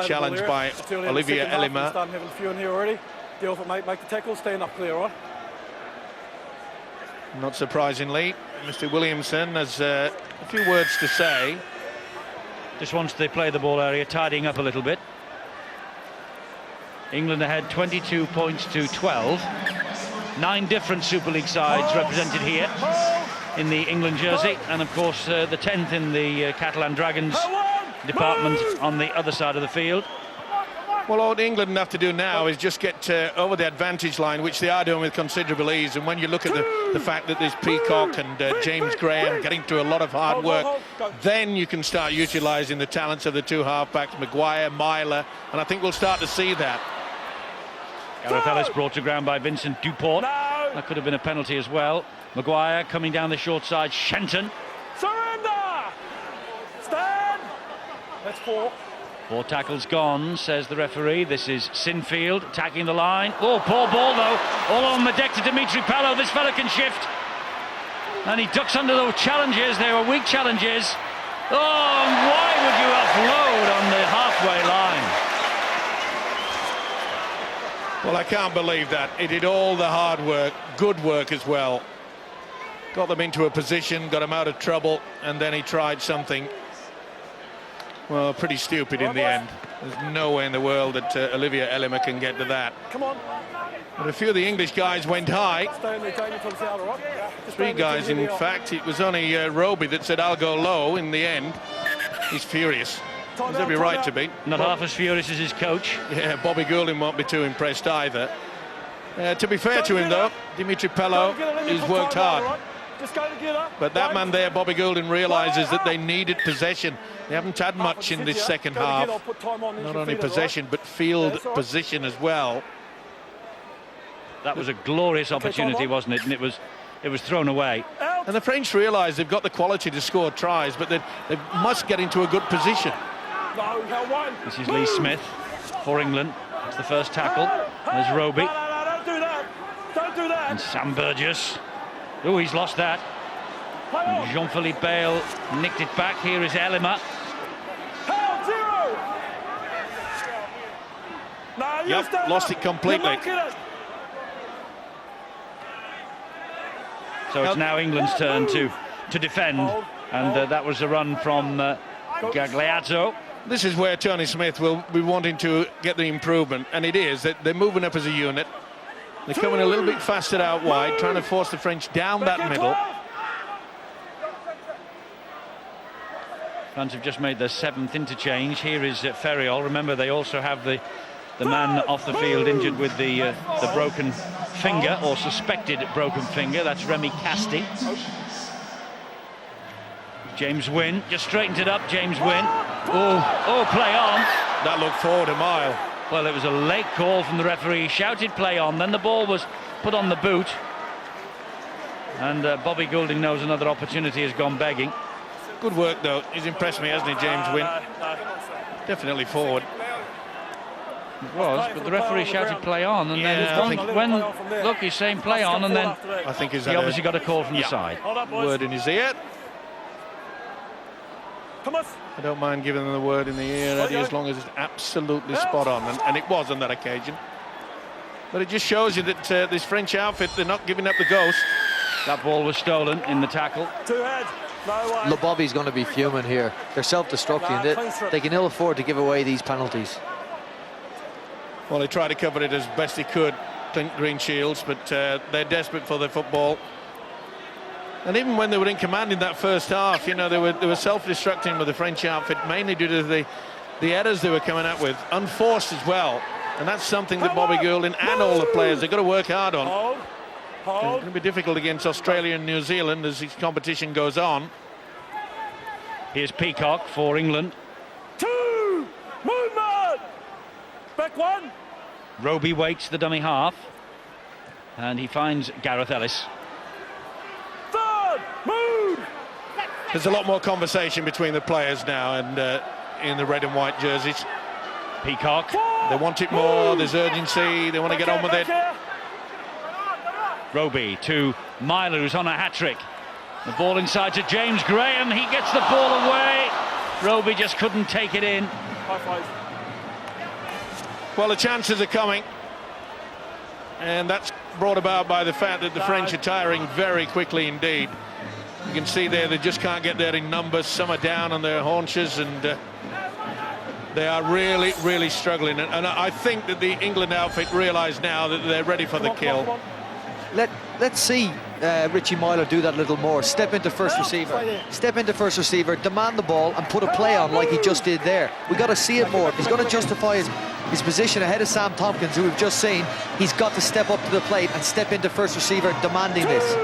challenge by Olivier Elima. Make the tackle, stand up clear, right? Not surprisingly, Mr. Williamson has a few words to say. Just once they play the ball area, tidying up a little bit. England ahead 22 points to 12. 9 different Super League sides represented here in the England jersey, and of course the 10th in the Catalan Dragons department on the other side of the field. Well, all England have to do now is just get over the advantage line, which they are doing with considerable ease. And when you look at the fact that there's Peacock and James Graham getting through a lot of hard work, then you can start utilising the talents of the 2 halfbacks, Maguire, Myler, and I think we'll start to see that. Gareth Ellis brought to ground by Vincent Dupont. That could have been a penalty as well. Maguire coming down the short side. Shenton. Surrender! Stand! That's 4. 4 tackles gone, says the referee. This is Sinfield attacking the line. Oh, poor ball though. All on the deck to Dimitri Pallo. This fella can shift. And he ducks under those challenges. They were weak challenges. Oh, and why would you offload on the halfway line? Well, I can't believe that. He did all the hard work, good work as well. Got them into a position, got them out of trouble, and then he tried something, well, pretty stupid in the end. There's no way in the world that Olivier Elima can get to that. Come on. But a few of the English guys went high. Stay in there, take it from the outer, right? 3 guys, in fact. It was only Roby that said, I'll go low in the end. He's furious. There's every right to be. Not half as furious as his coach. Yeah, Bobby Goulden won't be too impressed either. To be fair to him, though, Dimitri Pallo, he's worked hard. But that man there, Bobby Goulden, realises that they needed possession. They haven't had much in this second half. Not only possession, but field position as well. That was a glorious opportunity, wasn't it? And it was thrown away. And the French realise they've got the quality to score tries, but they must get into a good position. This is Lee Smith for England. It's the first tackle. There's Roby. Don't do that. Don't do that. And Sam Burgess. Oh, he's lost that. Jean-Philippe Bale nicked it back. Here is Elima. Yep, lost it completely. So it's now England's turn to defend, and that was a run from Gagliazzo. This is where Tony Smith will be wanting to get the improvement, and it is that they're moving up as a unit. They're coming a little bit faster out wide, trying to force the French down that middle. France have just made their 7th interchange. Here is Ferriol. Remember, they also have the man off the field injured with the broken finger, or suspected broken finger. That's Remy Casti. James Wynne just straightened it up. James Wynne. Oh, play on. That looked forward a mile. Well, it was a late call from the referee. He shouted play on. Then the ball was put on the boot. And Bobby Goulding knows another opportunity has gone begging. Good work, though. He's impressed me, hasn't he, James Wynne? Definitely forward. It was, but the referee shouted play on, and then look, he's saying play on, and then I think he's he obviously got a call from the side. Word in his ear. I don't mind giving them the word in the ear, Eddie, as long as it's absolutely spot on, and it was on that occasion. But it just shows you that this French outfit, they're not giving up the ghost. That ball was stolen in the tackle. Look, Bobby's going to be fuming here. They're self-destructing. They can ill afford to give away these penalties. Well, he tried to cover it as best he could, Clint Greenshields, but they're desperate for their football. And even when they were in command in that first half, you know, they were self-destructing with the French outfit, mainly due to the errors they were coming up with, unforced as well. And that's something that Bobby Goulding and all the players have got to work hard on. It's going to be difficult against Australia and New Zealand as this competition goes on. Here's Peacock for England. 2 movement. Back 1. Roby waits the dummy half, and he finds Gareth Ellis. Move. There's a lot more conversation between the players now, and in the red and white jerseys. Peacock. They want it more, there's urgency, they want to get on with it. Roby to Myler, who's on a hat-trick. The ball inside to James Graham. He gets the ball away. Roby just couldn't take it in. Well, the chances are coming, and that's brought about by the fact that the French are tiring very quickly indeed. You can see there they just can't get there in numbers. Some are down on their haunches, and they are really, really struggling. And I think that the England outfit realise now that they're ready for the kill. Let's see Richie Myler do that a little more. Step into first receiver, demand the ball and put a play on like he just did there. We got to see it more. If he's going to justify his position ahead of Sam Tompkins, who we've just seen, he's got to step up to the plate and step into first receiver, demanding this.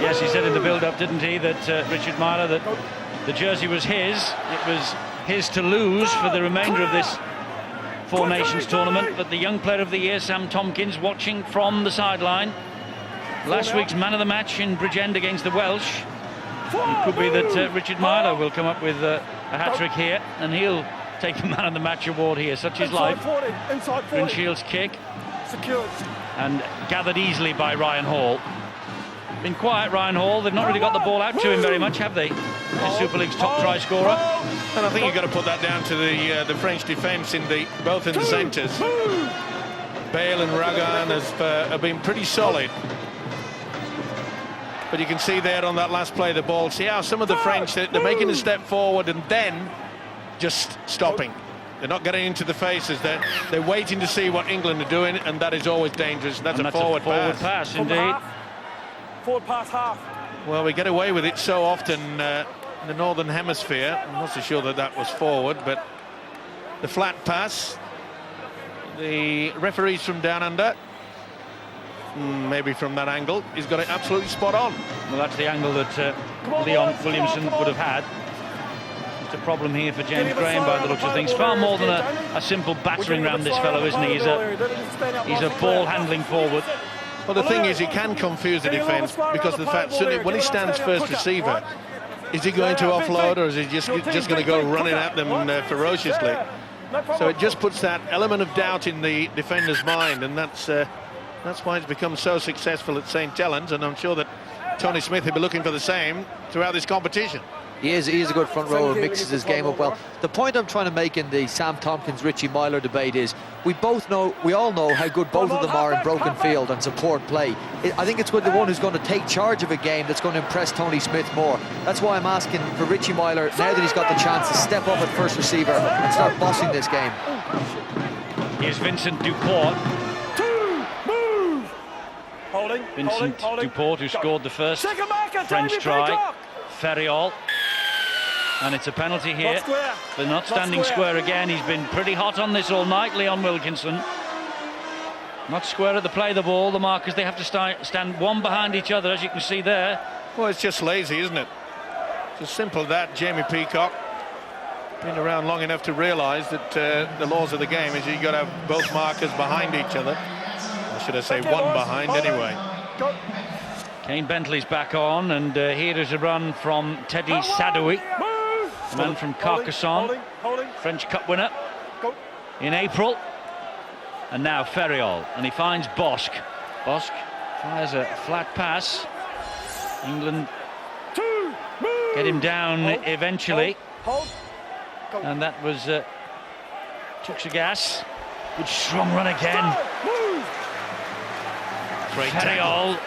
Yes, he said in the build-up, didn't he, that Richard Myler, that the jersey was his. It was his to lose for the remainder of this Four Nations tournament. But the young player of the year, Sam Tompkins, watching from the sideline. Last week's man of the match in Bridgend against the Welsh. It could be that Richard Myler will come up with a hat-trick here, and he'll take the man of the match award here. Such is life. Greenshields' kick. Secured. And gathered easily by Ryan Hall. Been quiet, Ryan Hall. They've not really got the ball out to him very much, have they? The Super League's top try scorer. And I think you've got to put that down to the French defence both in the centres. Bale and Ragan have been pretty solid. But you can see there on that last play the ball, see how some of the French, they're making a step forward and then just stopping. They're not getting into the faces, they're waiting to see what England are doing, and that is always dangerous. That's a forward pass. Indeed. Forward pass half. Well, we get away with it so often in the Northern Hemisphere. I'm not so sure that was forward, but the flat pass, the referees from down under, maybe from that angle, he's got it absolutely spot on. Well, that's the angle that Leon Williamson would have had. It's a problem here for James Graham by the looks of things. Far more than a simple battering around this fellow, isn't he? He's a ball handling forward. Well, the thing is, he can confuse the defence because of the fact that when he stands first receiver, is he going to offload, or is he just going to go running at them ferociously? So it just puts that element of doubt in the defender's mind, and that's why it's become so successful at St. Helens, and I'm sure that Tony Smith will be looking for the same throughout this competition. He is a good front rower, mixes his game up well. The point I'm trying to make in the Sam Tompkins, Richie Myler debate is we all know how good both of them are in broken field and support play. I think it's the one who's going to take charge of a game that's going to impress Tony Smith more. That's why I'm asking for Richie Myler, now that he's got the chance to step up at first receiver and start bossing this game. Here's Vincent Duport. Holding. Vincent holding. Duport, who scored the first Second marker, French David try. Peacock. Ferriol. And it's a penalty here. Not square. They're not standing square again. He's been pretty hot on this all night, Leon Wilkinson. Not square at the play the ball. The markers, they have to stand one behind each other, as you can see there. Well, it's just lazy, isn't it? It's as simple as that. Jamie Peacock been around long enough to realise that the laws of the game is you've got to have both markers behind each other. Or should I say one behind anyway. Kane Bentley's back on, and here is a run from Teddy Sadoui, the man from Carcassonne, French Cup winner in April. And now Ferriol, and he finds Bosque. Bosque fires a flat pass. England get him down eventually. And that was Tuxagas. Good strong run again. Ferriol.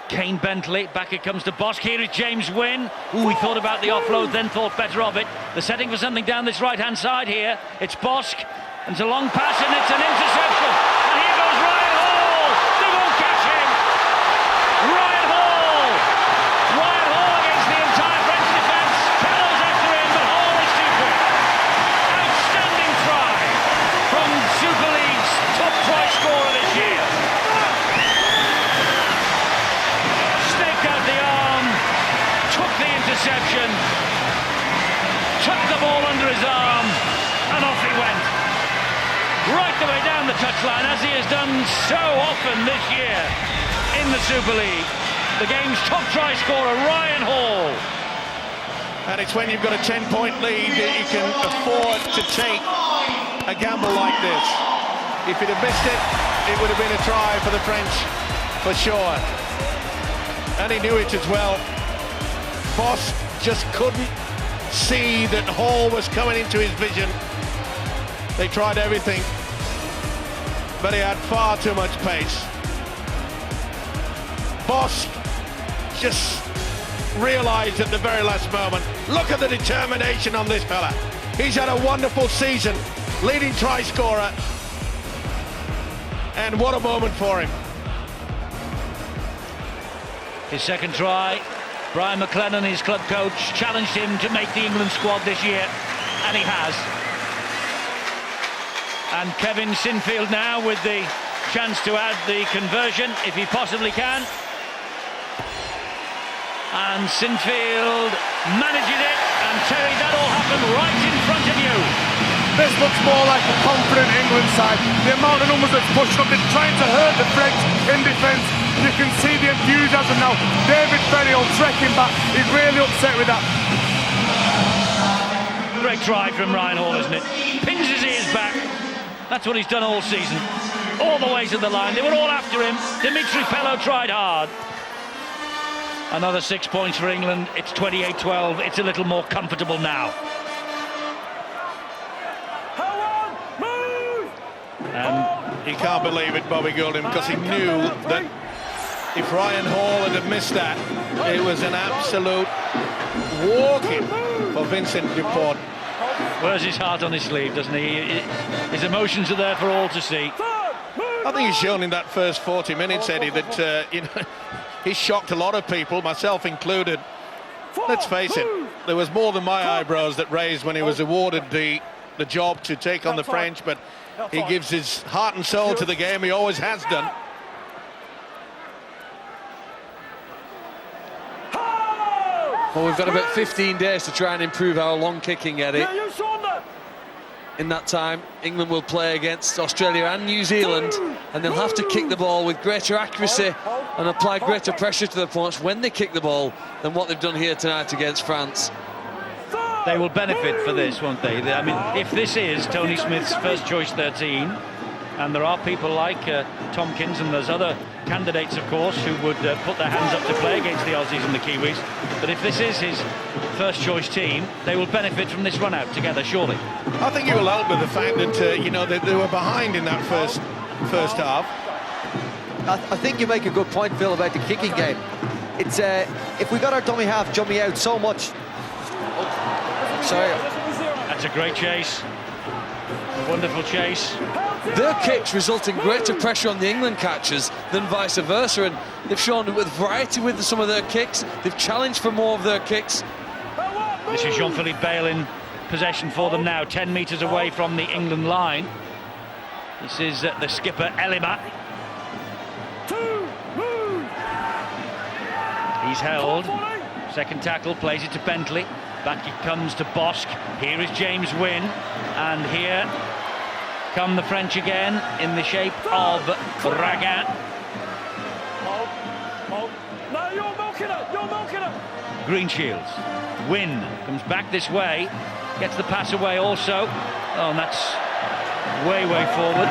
Kane Bentley, back it comes to Bosque. Here is James Wynne. Ooh, he thought about the offload, then thought better of it. They're setting for something down this right-hand side here. It's Bosque, and it's a long pass, and it's an interception. And here goes Ryan Hall. They won't catch him. Ryan Hall. Ryan Hall against the entire French defence. Kello's after him, but Hall is too quick. Outstanding try from Super League's top try scorer this year. Interception, took the ball under his arm, and off he went. Right the way down the touchline, as he has done so often this year in the Super League. The game's top try scorer, Ryan Hall. And it's when you've got a 10-point lead that you can afford to take a gamble like this. If he'd have missed it, it would have been a try for the French, for sure. And he knew it as well. Bosque just couldn't see that Hall was coming into his vision. They tried everything, but he had far too much pace. Bosque just realised at the very last moment, look at the determination on this fella. He's had a wonderful season, leading try scorer, and what a moment for him. His second try. Brian McLennan, his club coach, challenged him to make the England squad this year, and he has. And Kevin Sinfield now with the chance to add the conversion, if he possibly can. And Sinfield manages it, and Terry, that all happened right in front of you. This looks more like a confident England side. The amount of numbers that's pushed up, they're trying to hurt the French in defence. You can see the enthusiasm now. David Ferriol trekking back. He's really upset with that. Great try from Ryan Hall, isn't it? Pins his ears back. That's what he's done all season. All the way to the line. They were all after him. Dimitri Pello tried hard. Another 6 points for England. It's 28-12. It's a little more comfortable now. And he can't believe it, Bobby Goulding, because he knew that if Ryan Hall had missed that, it was an absolute walking for Vincent Duport. Wears his heart on his sleeve, doesn't he? His emotions are there for all to see. I think he's shown in that first 40 minutes, Eddie, that he shocked a lot of people, myself included. Let's face it, there was more than my eyebrows that raised when he was awarded the job to take on the French, but he gives his heart and soul to the game. He always has done. Well, we've got about 15 days to try and improve our long kicking, Eddie. In that time, England will play against Australia and New Zealand, and they'll have to kick the ball with greater accuracy and apply greater pressure to the opponents when they kick the ball than what they've done here tonight against France. They will benefit for this, won't they? I mean, if this is Tony Smith's first choice 13, And there are people like Tompkins, and there's other candidates, of course, who would put their hands up to play against the Aussies and the Kiwis. But if this is his first choice team, they will benefit from this run out together, surely. I think it will help with the fact that you know, they were behind in that first half. I think you make a good point, Phil, about the kicking game. It's if we got our dummy half jumping out so much. Sorry. That's a great chase. A wonderful chase. Their kicks result in greater pressure on the England catchers than vice versa, and they've shown with variety with some of their kicks. They've challenged for more of their kicks. This is Jean-Philippe Bale in possession for them now, 10 metres away from the England line. This is the skipper, Elima. He's held. Second tackle, plays it to Bentley. Back it comes to Bosk. Here is James Wynne. And here come the French again in the shape of Raga. No, you're milking it. You're milking it. Greenshields. Wynne comes back this way. Gets the pass away also. Oh, and that's way forward.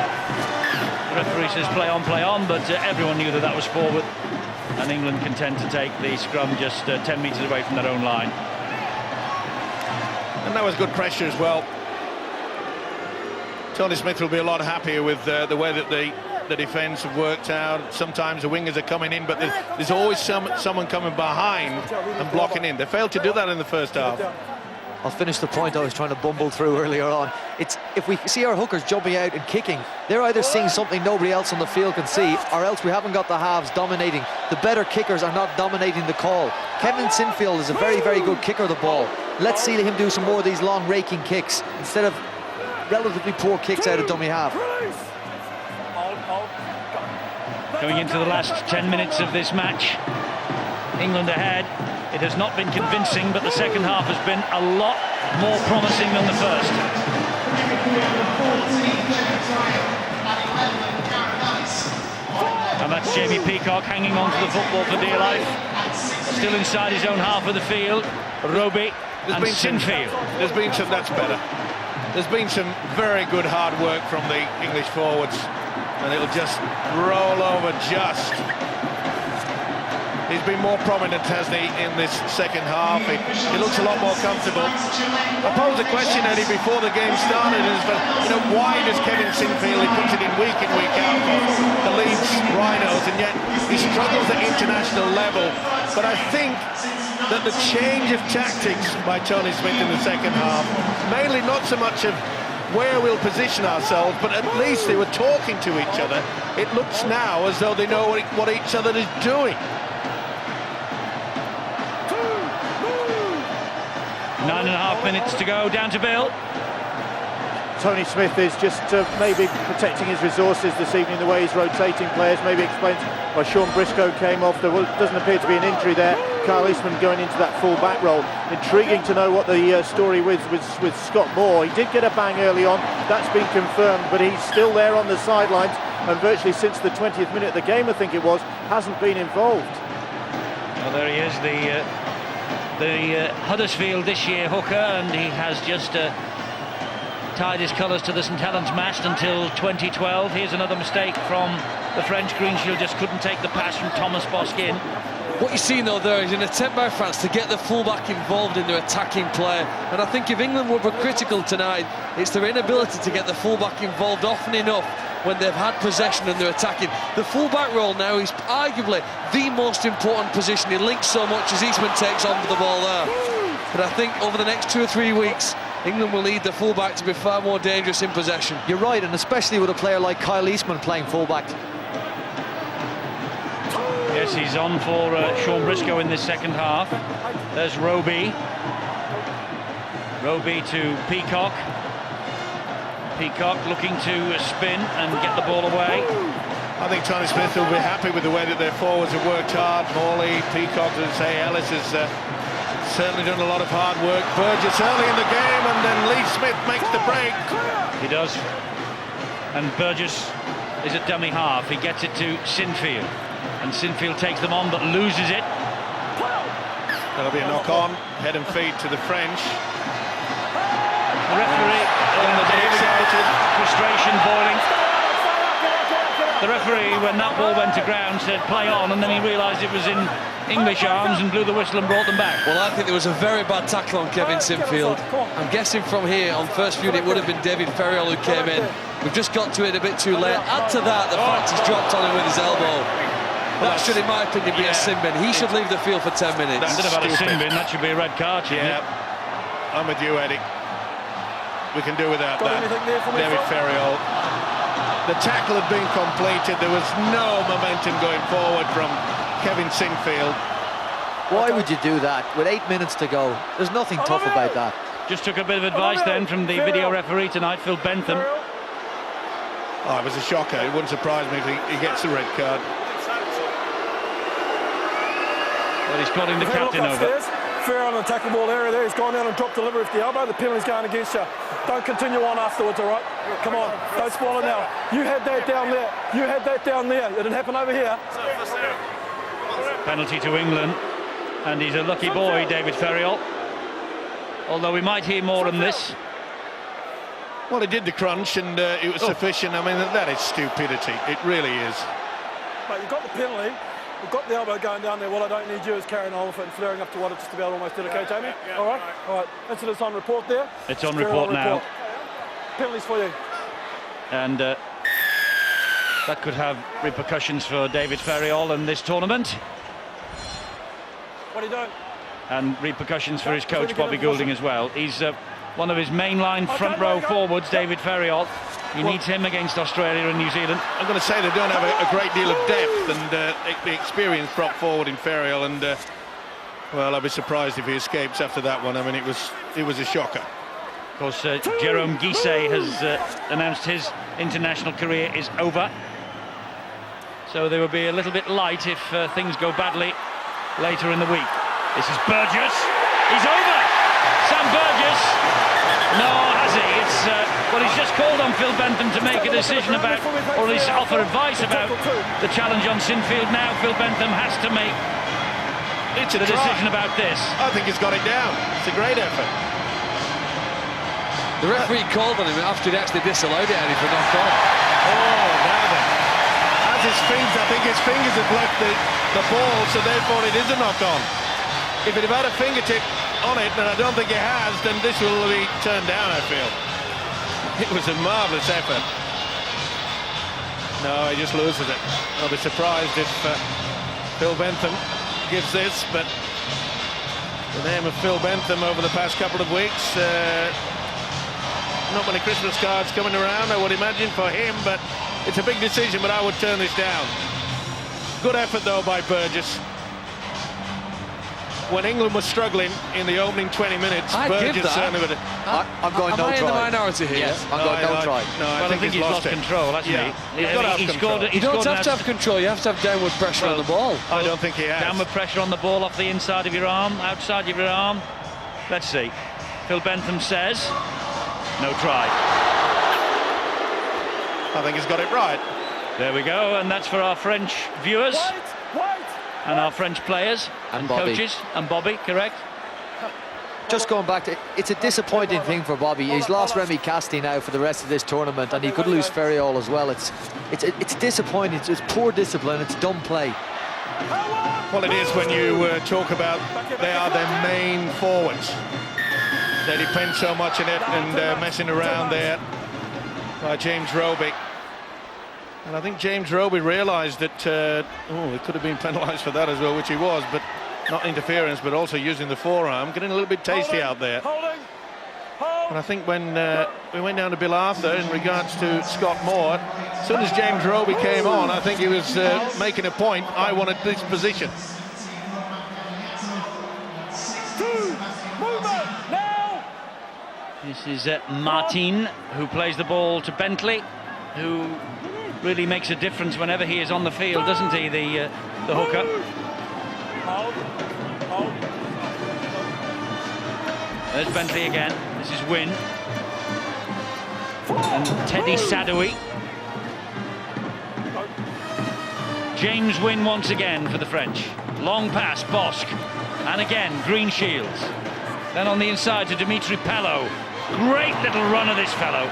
The referee says play on, but everyone knew that was forward. And England content to take the scrum just 10 metres away from their own line. And that was good pressure as well. Tony Smith will be a lot happier with the way that the defence have worked out. Sometimes the wingers are coming in, but there's always someone coming behind and blocking in. They failed to do that in the first half. I'll finish the point I was trying to bumble through earlier on. It's if we see our hookers jumping out and kicking, they're either seeing something nobody else on the field can see, or else we haven't got the halves dominating. The better kickers are not dominating the call. Kevin Sinfield is a very good kicker of the ball. Let's see him do some more of these long raking kicks instead of relatively poor kicks out of dummy half. Going into the last 10 minutes of this match, England ahead. It has not been convincing, but the second half has been a lot more promising than the first. And that's Jamie Peacock hanging on to the football for dear life. Still inside his own half of the field. Roby and Sinfield. There's been some, that's better. There's been some very good hard work from the English forwards, and it'll just roll over just. He's been more prominent, hasn't he, in this second half. He looks a lot more comfortable. I posed a question, Eddie, before the game started, you know, why does Kevin Sinfield, he puts it in week out for the Leeds Rhinos, and yet he struggles at international level. But I think that the change of tactics by Tony Smith in the second half, mainly not so much of where we'll position ourselves, but at least they were talking to each other. It looks now as though they know what each other is doing. 9.5 minutes to go, down to Bill. Tony Smith is just maybe protecting his resources this evening, the way he's rotating players. Maybe explains why Sean Briscoe came off. There doesn't appear to be an injury there. Kyle Eastman going into that full back role. Intriguing to know what the story with Scott Moore. He did get a bang early on, that's been confirmed, but he's still there on the sidelines, and virtually since the 20th minute of the game, I think it was, hasn't been involved. Well, there he is, the Huddersfield this year hooker, and he has just tied his colours to the St Helens mast until 2012. Here's another mistake from the French. Greenshield just couldn't take the pass from Thomas Boskin. What you're seeing though there is an attempt by France to get the fullback involved in their attacking play, and I think if England were critical tonight, it's their inability to get the fullback involved often enough when they've had possession and they're attacking. The fullback role now is arguably the most important position. It links so much as Eastman takes on the ball there. But I think over the next 2 or 3 weeks, England will need the fullback to be far more dangerous in possession. You're right, and especially with a player like Kyle Eastman playing fullback. Yes, he's on for Sean Briscoe in this second half. There's Roby. Roby to Peacock. Peacock looking to spin and get the ball away. I think Tony Smith will be happy with the way that their forwards have worked hard. Morley, Peacock, as I say, Ellis has certainly done a lot of hard work. Burgess early in the game, and then Lee Smith makes the break. He does. And Burgess is a dummy half. He gets it to Sinfield. And Sinfield takes them on, but loses it. That'll be a knock-on, head and feet to the French. The referee, frustration boiling. The referee, when that ball went to ground, said play on, and then he realised it was in English arms and blew the whistle and brought them back. Well, I think there was a very bad tackle on Kevin Sinfield. I'm guessing from here, on first view, it would have been David Ferriol who came in. We've just got to it a bit too late. Add to that the fact he's dropped on him with his elbow. That should, in my opinion, be a sin bin. He should leave the field for 10 minutes. Instead of a sin bin, that should be a red card, shouldn't it? I'm with you, Eddie. We can do without that. David Ferriol. The tackle had been completed. There was no momentum going forward from Kevin Sinfield. Why would you do that with 8 minutes to go? There's nothing tough about that. Just took a bit of advice then from the video referee tonight, Phil Bentham. Oh, it was a shocker. It wouldn't surprise me if he gets the red card. Well, he's calling the captain over. Fair on the tackle ball area there. He's gone down and dropped delivery with the elbow. The penalty's going against you. Don't continue on afterwards, all right? Come on, don't spoil it now. You had that down there. You had that down there. It didn't happen over here. Penalty to England. And he's a lucky boy, David Ferriol. Although we might hear more on this. Well, he did the crunch and it was sufficient. I mean, that is stupidity. It really is. Mate, you got the penalty. We've got the elbow going down there. Well, I don't need you as carrying on with it and flaring up to what it just about almost did. Okay, Jamie? All right. Incident's on report there. It's on report now. Penalties for you. And that could have repercussions for David Ferriol in this tournament. What are you doing? And repercussions for his coach, Bobby Goulding, as well. He's one of his mainline front row forwards, David Ferriol. He needs him against Australia and New Zealand. I'm going to say they don't have a great deal of depth and the experience brought forward in Ferriol, and well, I'd be surprised if he escapes after that one. I mean, it was a shocker. Of course, Jerome Guisset has announced his international career is over, so they will be a little bit light if things go badly later in the week. This is Burgess. He's over. Sam Burgess. No, has he? It's well, he's just called on Phil Bentham to make a decision about, or at least offer advice about the challenge on Sinfield. Now Phil Bentham has to make the decision about this. I think he's got it down. It's a great effort. The referee called on him after he'd actually disallowed it, Eddie, for knock on. Oh, now then. As his fingers, I think his fingers have left the ball, so therefore it is a knock on. If he'd have had a fingertip on it, and I don't think he has, then this will be turned down, I feel. It was a marvellous effort. No, he just loses it. I'll be surprised if Phil Bentham gives this, but the name of Phil Bentham over the past couple of weeks, not many Christmas cards coming around, I would imagine, for him, but it's a big decision, but I would turn this down. Good effort, though, by Burgess. When England was struggling in the opening 20 minutes, Burgess certainly would have... I'm going no try. Am I in the minority here? Yes, I'm going no try. No, I think he's lost control, hasn't he? You don't have to have control, you have to have downward pressure on the ball. I don't think he has. Downward pressure on the ball off the inside of your arm, outside of your arm. Let's see. Phil Bentham says, no try. I think he's got it right. There we go, and that's for our French viewers. And our French players and coaches, and Bobby, correct? Just going back to, it's a disappointing thing for Bobby. He's lost Remy Castille now for the rest of this tournament, and he could lose Ferriol as well. It's disappointing. It's poor discipline. It's dumb play. Well, it is when you talk about they are their main forwards. They depend so much on it, and messing around there by James Roby. And I think James Roby realised that he could have been penalised for that as well, which he was, but not interference, but also using the forearm, getting a little bit tasty out there. And I think when we went down to Bill Arthur in regards to Scott Moore, as soon as James Roby came on, I think he was making a point. I wanted this position. This is Martin, who plays the ball to Bentley, who really makes a difference whenever he is on the field, doesn't he, the hooker? There's Bentley again. This is Wynne. And Teddy Sadoui. James Wynne once again for the French. Long pass, Bosque. And again, Green Shields. Then on the inside to Dimitri Pello. Great little run of this fellow.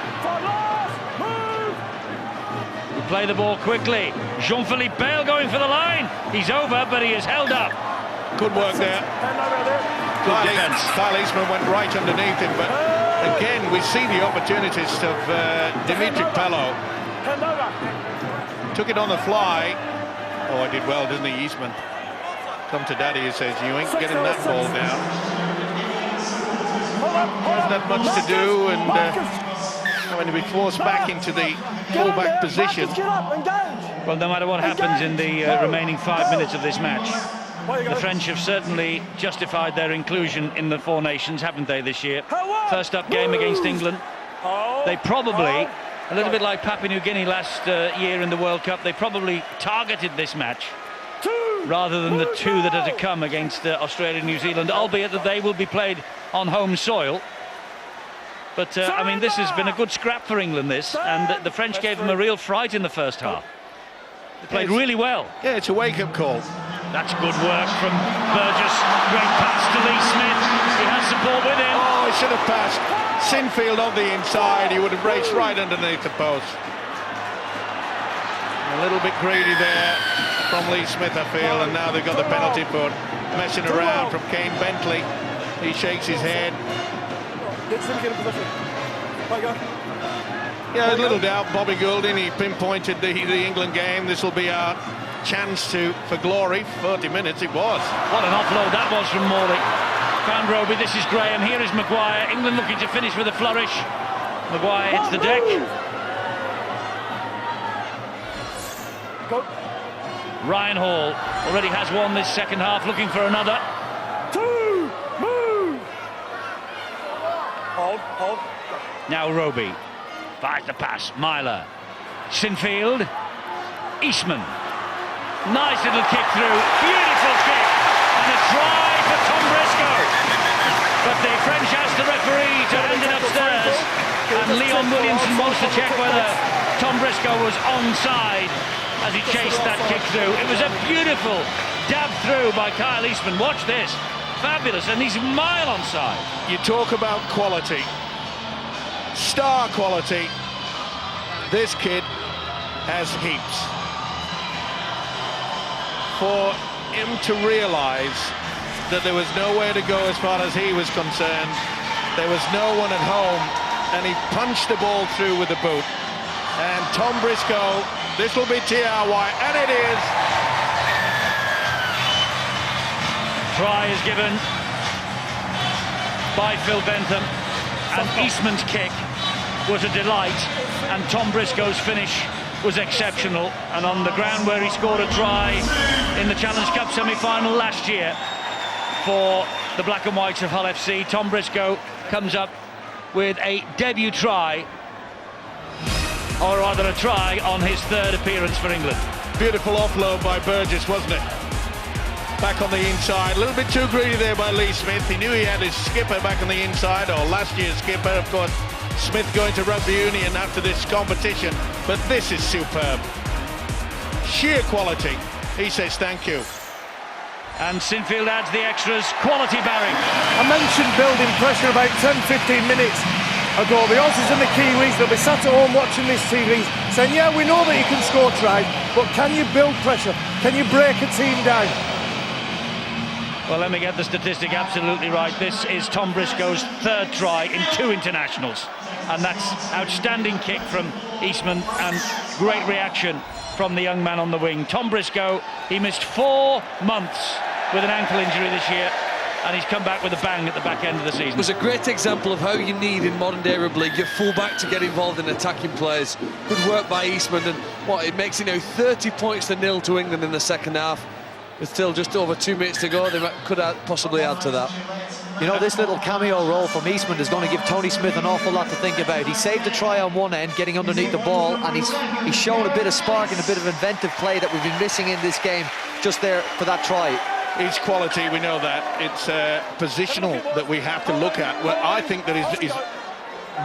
Who play the ball quickly. Jean-Philippe Bale going for the line. He's over, but he is held up. Good work there. Hand over there. defence. Kyle Eastman went right underneath him, but again we see the opportunities of Dimitri Pello. Hand over. Took it on the fly. Oh, I did well, didn't he, Eastman? Come to daddy, he says, you ain't getting that ball down. Hasn't had much to do, and having to be forced back into the full-back position. Get up, engage. Well, no matter what happens in the remaining 5 minutes of this match, the French have certainly justified their inclusion in the Four Nations, haven't they, this year? First up game against England. They probably, a little bit like Papua New Guinea last year in the World Cup, they probably targeted this match rather than the two that are to come against Australia and New Zealand, albeit that they will be played on home soil. But, I mean, this has been a good scrap for England, this, and the French gave them a real fright in the first half. They played really well. Yeah, it's a wake-up call. That's good work from Burgess. Great pass to Lee Smith. He has support with him. Oh, he should have passed Sinfield on the inside. He would have raced right underneath the post. A little bit greedy there from Lee Smith, I feel, and now they've got the penalty for messing around from Kane Bentley. He shakes his head. Get in position. There you go. Yeah, there's little doubt Bobby Goulding, he pinpointed the England game. This will be our chance for glory. 30 minutes it was. What an offload that was from Morley. Found Roby, this is Graham, here is Maguire. England looking to finish with a flourish. Maguire hits the deck. Go. Ryan Hall already has one this second half, looking for another. Two. Move. Hold. Now Roby. Fires the pass. Myler. Sinfield. Eastman. Nice little kick through. Beautiful kick. And a try for Tom Briscoe. But the French asked the referee to hand it upstairs. And Leon Williamson wants to check whether Tom Briscoe was onside as he chased that kick through. It was a beautiful dab through by Kyle Eastman. Watch this. Fabulous. And he's a mile onside. You talk about quality. Star quality. This kid has heaps. For him to realise that there was nowhere to go as far as he was concerned, there was no one at home, and he punched the ball through with the boot. And Tom Briscoe, this will be TRY, and it is. Try is given by Phil Bentham, and Eastman's kick was a delight, and Tom Briscoe's finish was exceptional. And on the ground where he scored a try in the Challenge Cup semi-final last year for the Black and Whites of Hull FC, Tom Briscoe comes up with a debut try, or rather a try on his third appearance for England. Beautiful offload by Burgess, wasn't it? Back on the inside, a little bit too greedy there by Lee Smith. He knew he had his skipper back on the inside, or last year's skipper, of course. Smith going to rugby union after this competition, but this is superb. Sheer quality. He says thank you. And Sinfield adds the extras. Quality, Barry. I mentioned building pressure about 10-15 minutes ago. The Aussies and the Kiwis, they'll be sat at home watching this TV saying, yeah, we know that you can score tries, but can you build pressure? Can you break a team down? Well, let me get the statistic absolutely right. This is Tom Briscoe's third try in 2 internationals. And that's outstanding kick from Eastman and great reaction from the young man on the wing. Tom Briscoe, he missed 4 months with an ankle injury this year, and he's come back with a bang at the back end of the season. It was a great example of how you need in modern day rugby league your fullback to get involved in attacking players. Good work by Eastman, and it makes it now 30 points to 0 to England in the second half. With still just over 2 minutes to go, they could possibly add to that. You know, this little cameo role from Eastman is going to give Tony Smith an awful lot to think about. He saved a try on one end, getting underneath the ball, and he's shown a bit of spark and a bit of inventive play that we've been missing in this game just there for that try. It's quality, we know that. It's positional that we have to look at. Well, I think that is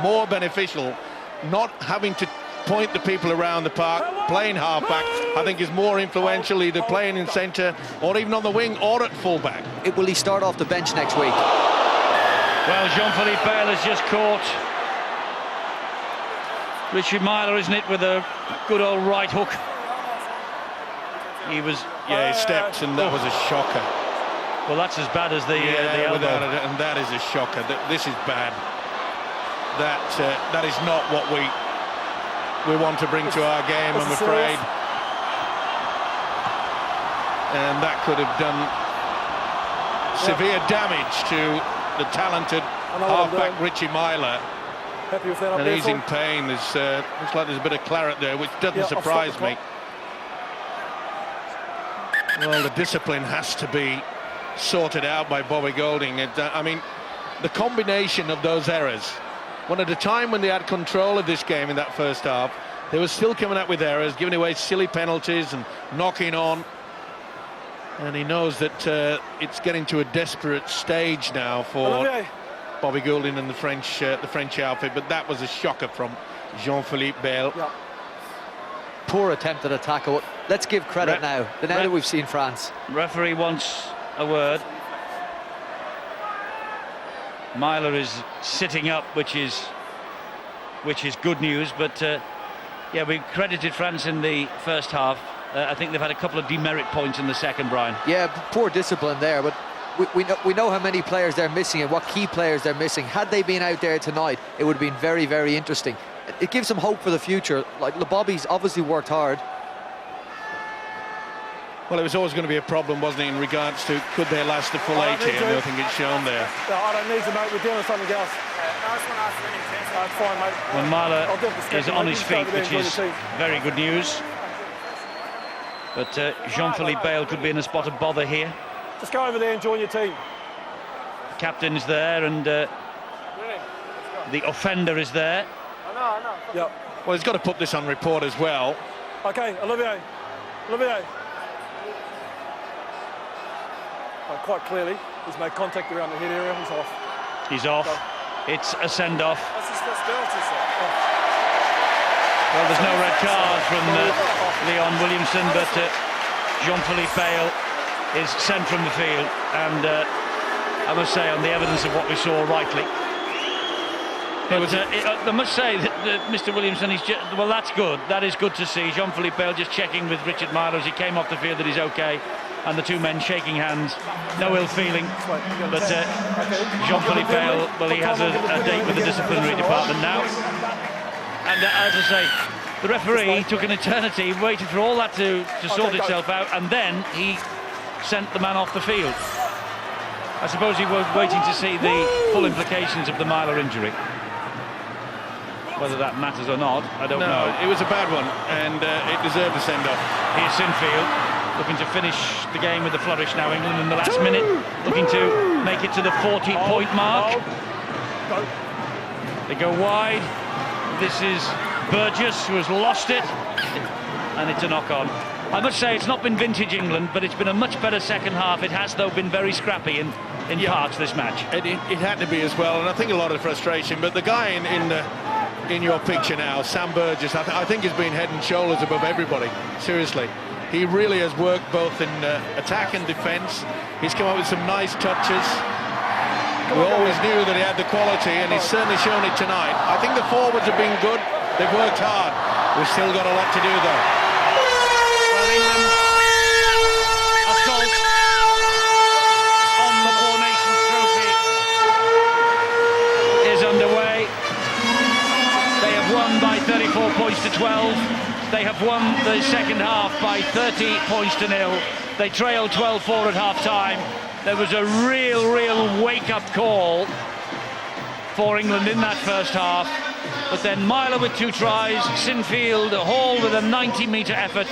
more beneficial not having to point the people around the park, playing halfback. I think is more influential, either playing in centre or even on the wing or at fullback. Will he start off the bench next week? Well, Jean-Philippe Bale has just caught Richard Myler, isn't it, with a Good old right hook. He was... Yeah, he stepped, and that was a shocker. Well, that's as bad as the elbow. without it, and that is a shocker. This is bad. That is not what we want to bring to our game, I'm afraid. And that could have done severe damage to the talented halfback Richie Myler. Happy with that up And there, he's in pain. Looks like there's a bit of claret there, which doesn't surprise me. Well, the discipline has to be sorted out by Bobby Golding. I mean, the combination of those errors, when at a time when they had control of this game in that first half, they were still coming up with errors, giving away silly penalties and knocking on. And he knows that it's getting to a desperate stage now for Bobby Golding and the French outfit. But that was a shocker from Jean-Philippe Bale. Yeah. Poor attempt at a tackle. Let's give credit now that we've seen France. Referee wants a word. Myler is sitting up, which is good news. But yeah, we credited France in the first half. I think they've had a couple of demerit points in the second, Brian. Yeah, poor discipline there, but we know how many players they're missing and what key players they're missing. Had they been out there tonight, it would have been very, very interesting. It gives them hope for the future. Like, Bobby's obviously worked hard. Well, it was always going to be a problem, wasn't it, in regards to could they last the full 80, and I think it's shown there. No, I don't need to, mate. We're doing something else. That's fine, mate. Well, Myler is on his feet, which is very good news. But Jean-Philippe Bale could be in a spot of bother here. Just go over there and join your team. The captain's there, and the offender is there. I know. Yep. Well, he's got to put this on report as well. Okay, Olivier. Quite clearly, he's made contact around the head area. He's off. He's off. Go. It's a send-off. That's his first penalty, sir. Well, there's no red card from Leon Williamson, but Jean-Philippe Bale is sent from the field, and I must say, on the evidence of what we saw, rightly. But I must say that Mr. Williamson, well, that's good. That is good to see. Jean-Philippe Bale just checking with Richard Myler as he came off the field that he's okay, and the two men shaking hands. No ill feeling. But Jean-Philippe Bale, well, he has a date with the disciplinary department now. And as I say, the referee took an eternity, waited for all that to sort itself out, and then he sent the man off the field. I suppose he was waiting to see the full implications of the Myler injury. Whether that matters or not, I don't know. It was a bad one, and it deserved a send-off. Here's Sinfield, looking to finish the game with a flourish now. England in the last minute, looking to make it to the 40-point mark. They go wide. This is Burgess, who has lost it, and it's a knock-on. I must say, it's not been vintage England, but it's been a much better second half. It has, though, been very scrappy in parts, this match. It had to be as well, and I think a lot of frustration. But the guy in your picture now, Sam Burgess, I think he's been head and shoulders above everybody. Seriously, he really has worked both in attack and defence. He's come up with some nice touches. We always knew that he had the quality, and he's certainly shown it tonight. I think the forwards have been good. They've worked hard. We've still got a lot to do, though. Well, England assault on the Four Nations Trophy is underway. They have won by 34 points to 12. They have won the second half by 30 points to 0. They trailed 12-4 at half-time. There was a real wake-up call for England in that first half. But then Myler with 2 tries, Sinfield, Hall with a 90-metre effort,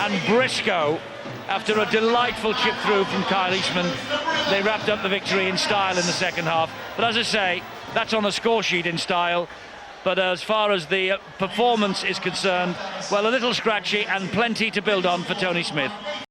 and Briscoe, after a delightful chip through from Kyle Eastman, they wrapped up the victory in style in the second half. But as I say, that's on the score sheet in style. But as far as the performance is concerned, well, a little scratchy and plenty to build on for Tony Smith.